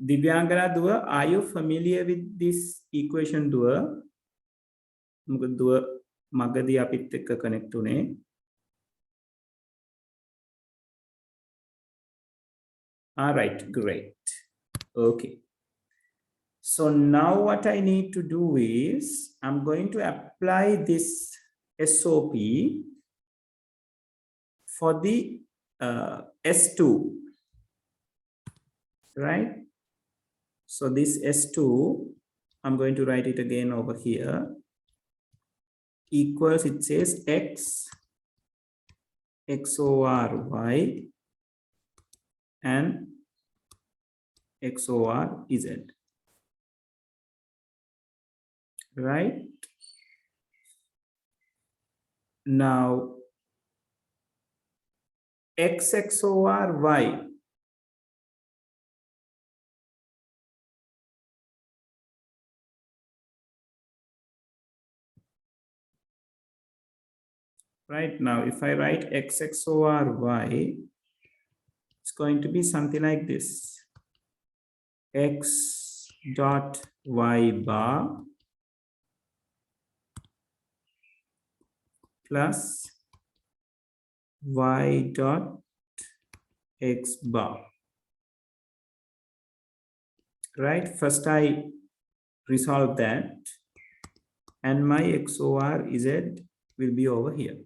Divyangana Dua, are you familiar with this equation Dua? මොකද දුව මගදී අපිත් එක්ක connect උනේ. All right, great. Okay. So now what I need to do is I'm going to apply this SOP for the S2, right? So this S2, I'm going to write it again over here, equals, it says X XOR Y and XOR Z, right? Now, X XOR Y, right? Now, if I write X XOR Y, it's going to be something like this. X dot Y bar plus Y dot X bar, right? First I resolve that and my XOR Z will be over here.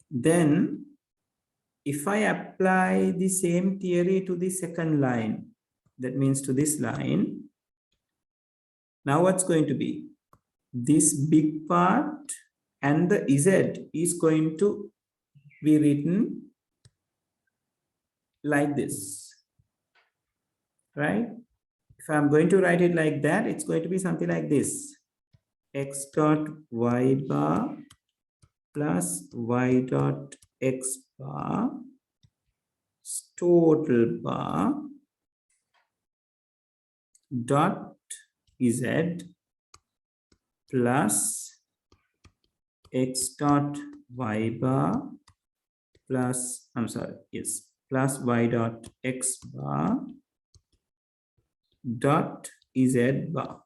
Then if I apply the same theory to the second line, that means to this line, now what's going to be? This big part and the Z is going to be written like this, right? If I'm going to write it like that, it's going to be something like this. X dot Y bar plus Y dot X bar total bar dot Z plus X dot Y bar plus, plus Y dot X bar dot Z bar.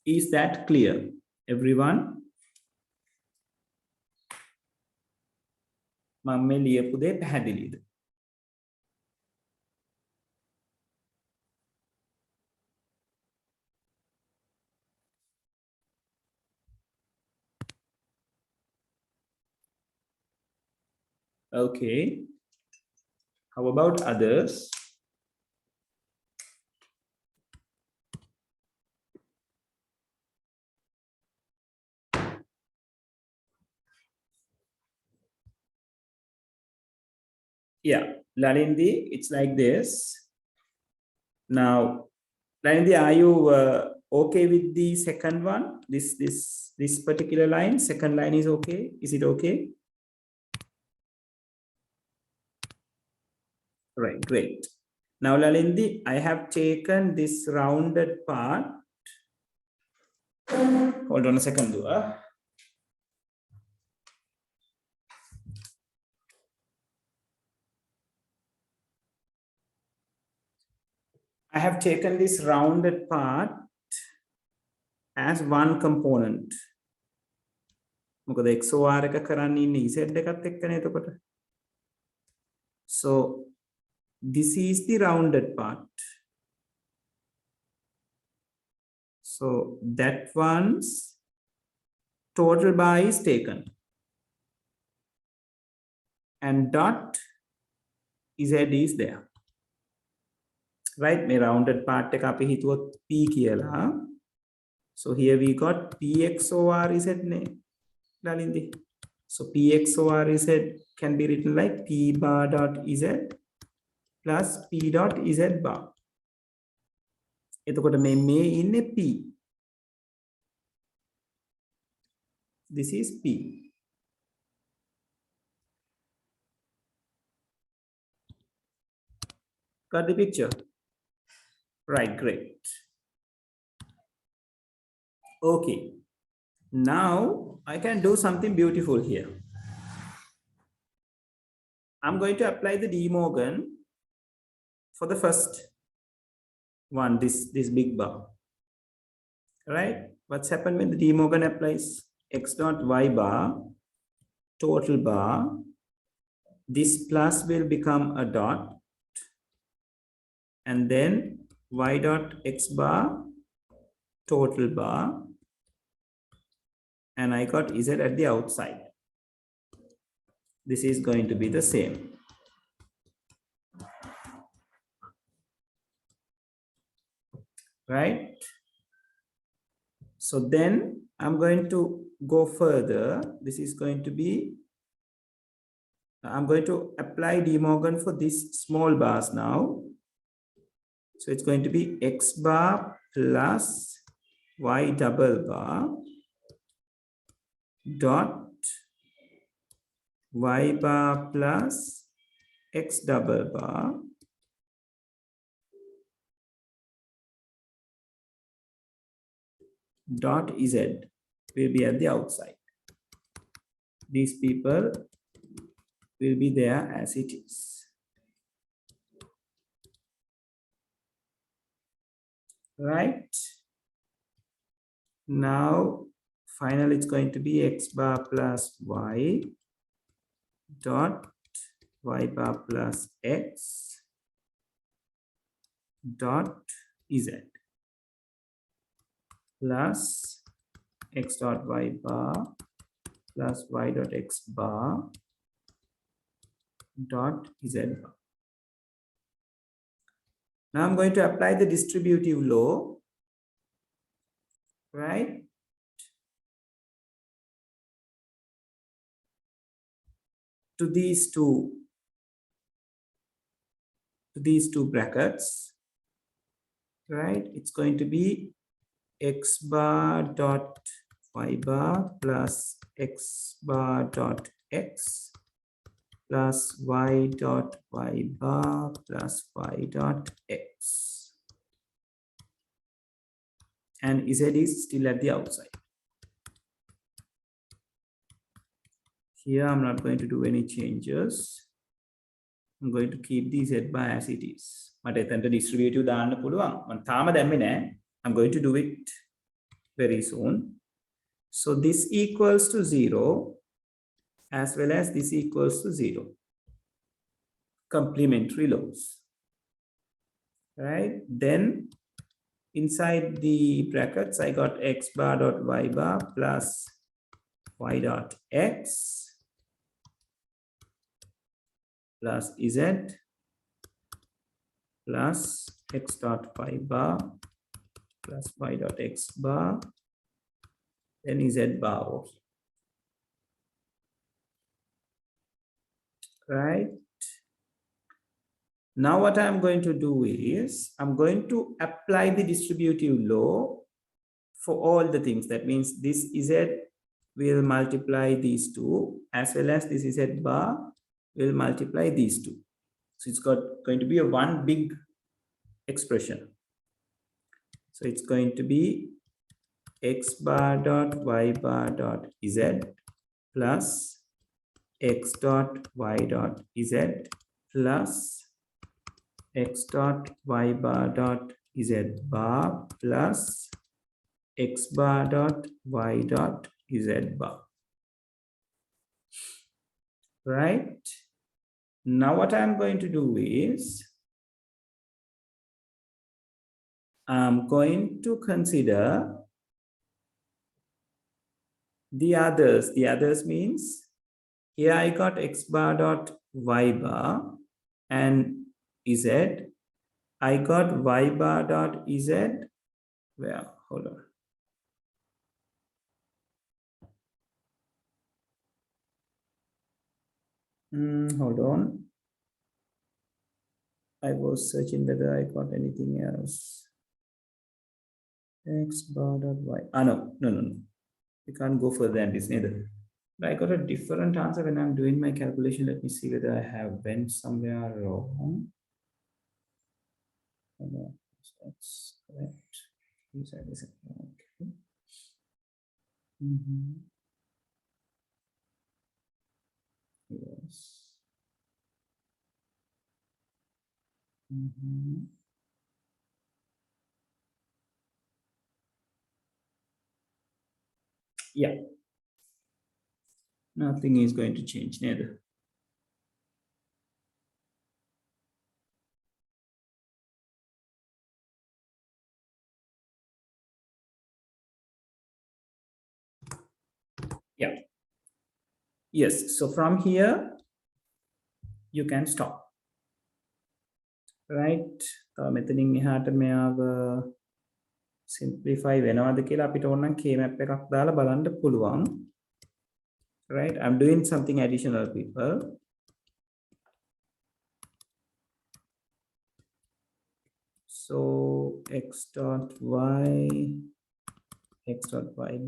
Is that clear, everyone? මම මේ ලියපු දේ පැහැදිලිද? Okay. How about others? Yeah, Lalindi, it's like this. Now, Lalindi, are you okay with the second one? This particular line, second line is okay. Is it okay? Right, great. Now, Lalindi, I have taken this rounded part. Hold on a second. I have taken this rounded part as one component. So this is the rounded part. So that one's total bar is taken. And dot Z is there. Right? My rounded part එක අපි හිතුවොත් P කියලා. So here we got P XOR Z නේ. Lalindi. So P XOR Z can be written like P bar dot Z plus P dot Z bar. එතකොට මේ ඉන්නේ P. This is P. Got the picture? Right, great. Okay. Now I can do something beautiful here. I'm going to apply the De Morgan for the first one, this big bar. Right? What's happened when the De Morgan applies? X dot Y bar, total bar. This plus will become a dot. And then Y dot X bar, total bar. And I got Z at the outside. This is going to be the same. Right? So then I'm going to go further, this is going to be, I'm going to apply De Morgan for these small bars now. So it's going to be X bar plus Y double bar dot Y bar plus X double bar dot Z will be at the outside. These people will be there as it is. Right? Now, finally, it's going to be X bar plus Y dot Y bar plus X dot Z plus X dot Y bar plus Y dot X bar dot Z bar. Now I'm going to apply the distributive law, right? To these two brackets, right? It's going to be X bar dot Y bar plus X bar dot X plus Y dot Y bar plus Y dot X. And Z is still at the outside. Here I'm not going to do any changes. I'm going to keep the Z bar as it is. But the distributive I'm going to do it very soon. So this equals to 0 as well as this equals to 0. Complementary laws. Right? Then inside the brackets, I got X bar dot Y bar plus Y dot X plus Z plus X dot Y bar plus Y dot X bar, then Z bar. Okay. Right? Now what I'm going to do is, I'm going to apply the distributive law for all the things. That means this Z will multiply these two, as well as this Z bar will multiply these two. So it's going to be a one big expression. So it's going to be X bar dot Y bar dot Z plus X dot Y dot Z plus X dot Y bar dot Z bar plus X bar dot Y dot Z bar. Right? Now what I'm going to do is, I'm going to consider the others. The others means, here I got X bar dot Y bar and Z. I got Y bar dot Z. Well, hold on. Hold on. I was searching whether I got anything else. X bar dot Y. No. You can't go further than this neither. But I got a different answer when I'm doing my calculation. Let me see whether I have went somewhere wrong. No, that's correct. Okay. Yes. Yeah. Nothing is going to change neither. Yeah. Yes. So from here, you can stop. Right? මෙතනින් එහාට මෙයාව simplify වෙනවද කියලා අපිට ඕනනම් K-map එකක් දාලා බලන්න පුළුවන්. Right? I'm doing something additional, people. So x dot y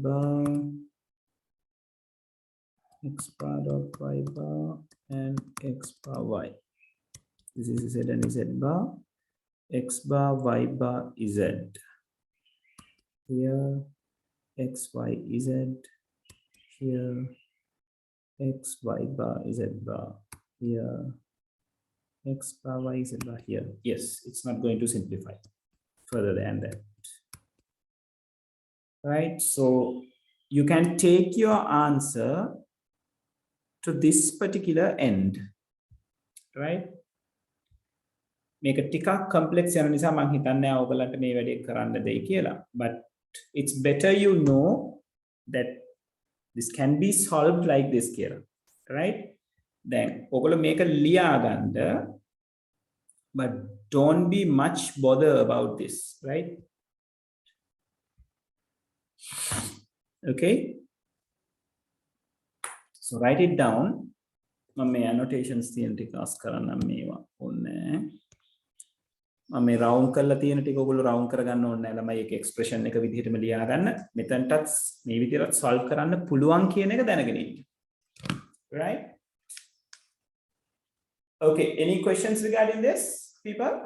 bar, x bar dot y bar, and x bar y. This is z and z bar. X bar y bar z. Here x y z. Here x y bar z bar. Here x bar y z bar. Here. Yes, it's not going to simplify further than that. Right? So you can take your answer to this particular end. Right? මේක ටිකක් complex යන නිසා මම හිතන්නේ ඔයගලන්ට මේ වැඩේ කරන්න දෙයි කියලා. But it's better you know that this can be solved like this කියලා. Right? දැන් ඔයගොල්ලෝ මේක ලියා ගන්න, but don't be much bother about this, right? Okay? So write it down. මම මේ annotations තියෙන ටික අස් කරන්නම් මේවා. ඕනේ. මම මේ round කරලා තියෙන ටික ඔයගොල්ලෝ round කරගන්න ඕනේ නැහැ. ළමයි ඒක expression එක විදිහටම ලියා ගන්න. මෙතනටත් මේ විදිහට solve කරන්න පුළුවන් කියන එක දැනගෙන ඉන්න. Right? Okay, any questions regarding this, people?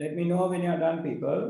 Let me know when you are done, people.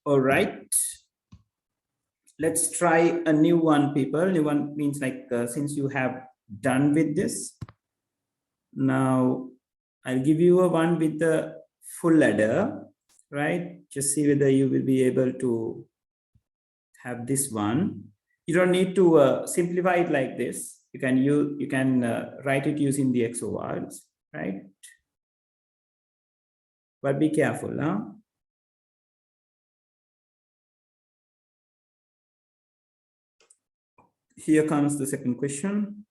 All right. Let's try a new one, people. New one means like since you have done with this, now I'll give you a one with the full ladder, right? Just see whether you will be able to have this one. You don't need to simplify it like this. You can write it using the XORs, right? But be careful, huh? Here comes the second question.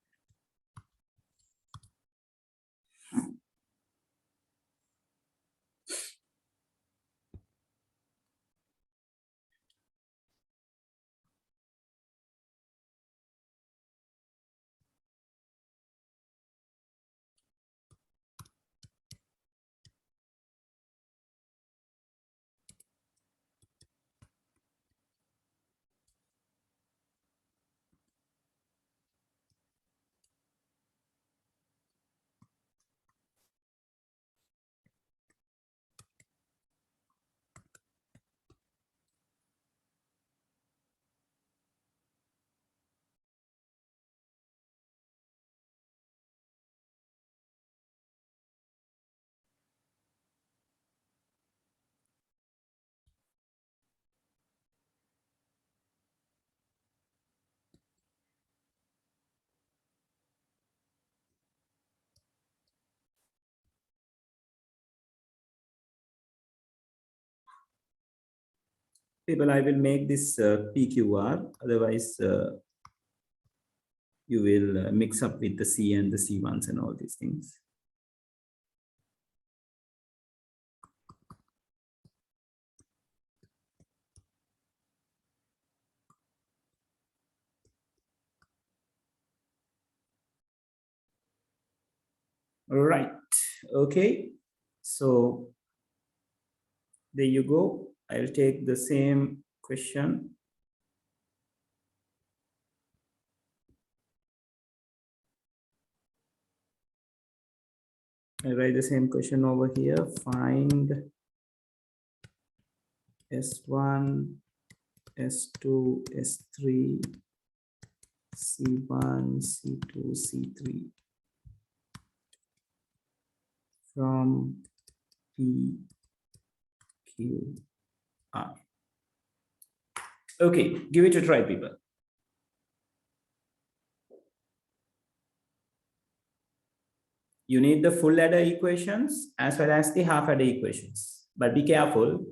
People, I will make this PQR, otherwise you will mix up with the C and the C1s and all these things. All right, okay. So there you go. I'll take the same question. I write the same question over here. Find S1, S2, S3, C1, C2, C3 from P, Q, R. Okay, give it a try, people. You need the full adder equations as well as the half adder equations, but be careful.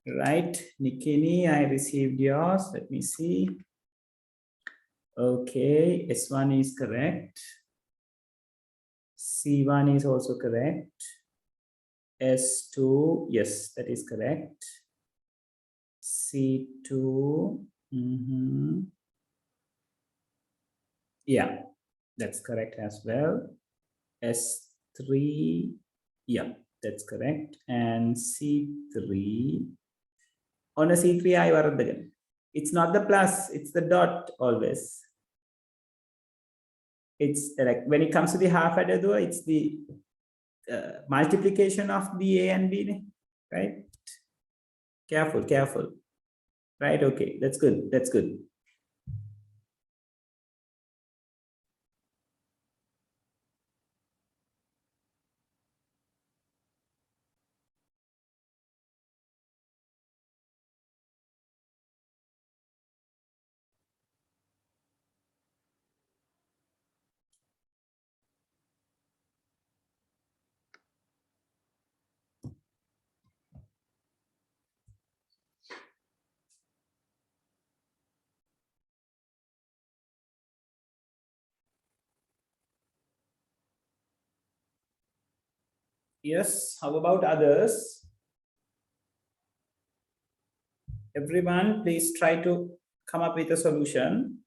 Right, Nikini, I received yours. Let me see. Okay, S1 is correct. C1 is also correct. S2, yes, that is correct. C2, yeah, that's correct as well. S3, yeah, that's correct. And C3, on a C3, I varad again. It's not the plus, it's the dot always. It's like when it comes to the half adder though, it's the multiplication of the A and B, right? Careful, careful. Right, okay, that's good, that's good. Yes, how about others? Everyone, please try to come up with a solution.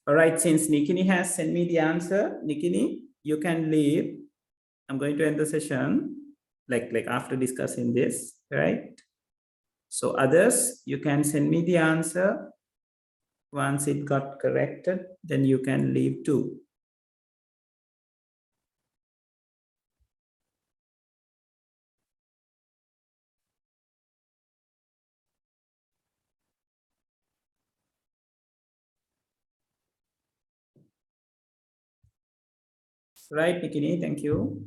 All right, since Nikini has sent me the answer, Nikini, you can leave. I'm going to end the session, like after discussing this, right? So others, you can send me the answer. Once it got corrected, then you can leave too. Right, Nikini, thank you.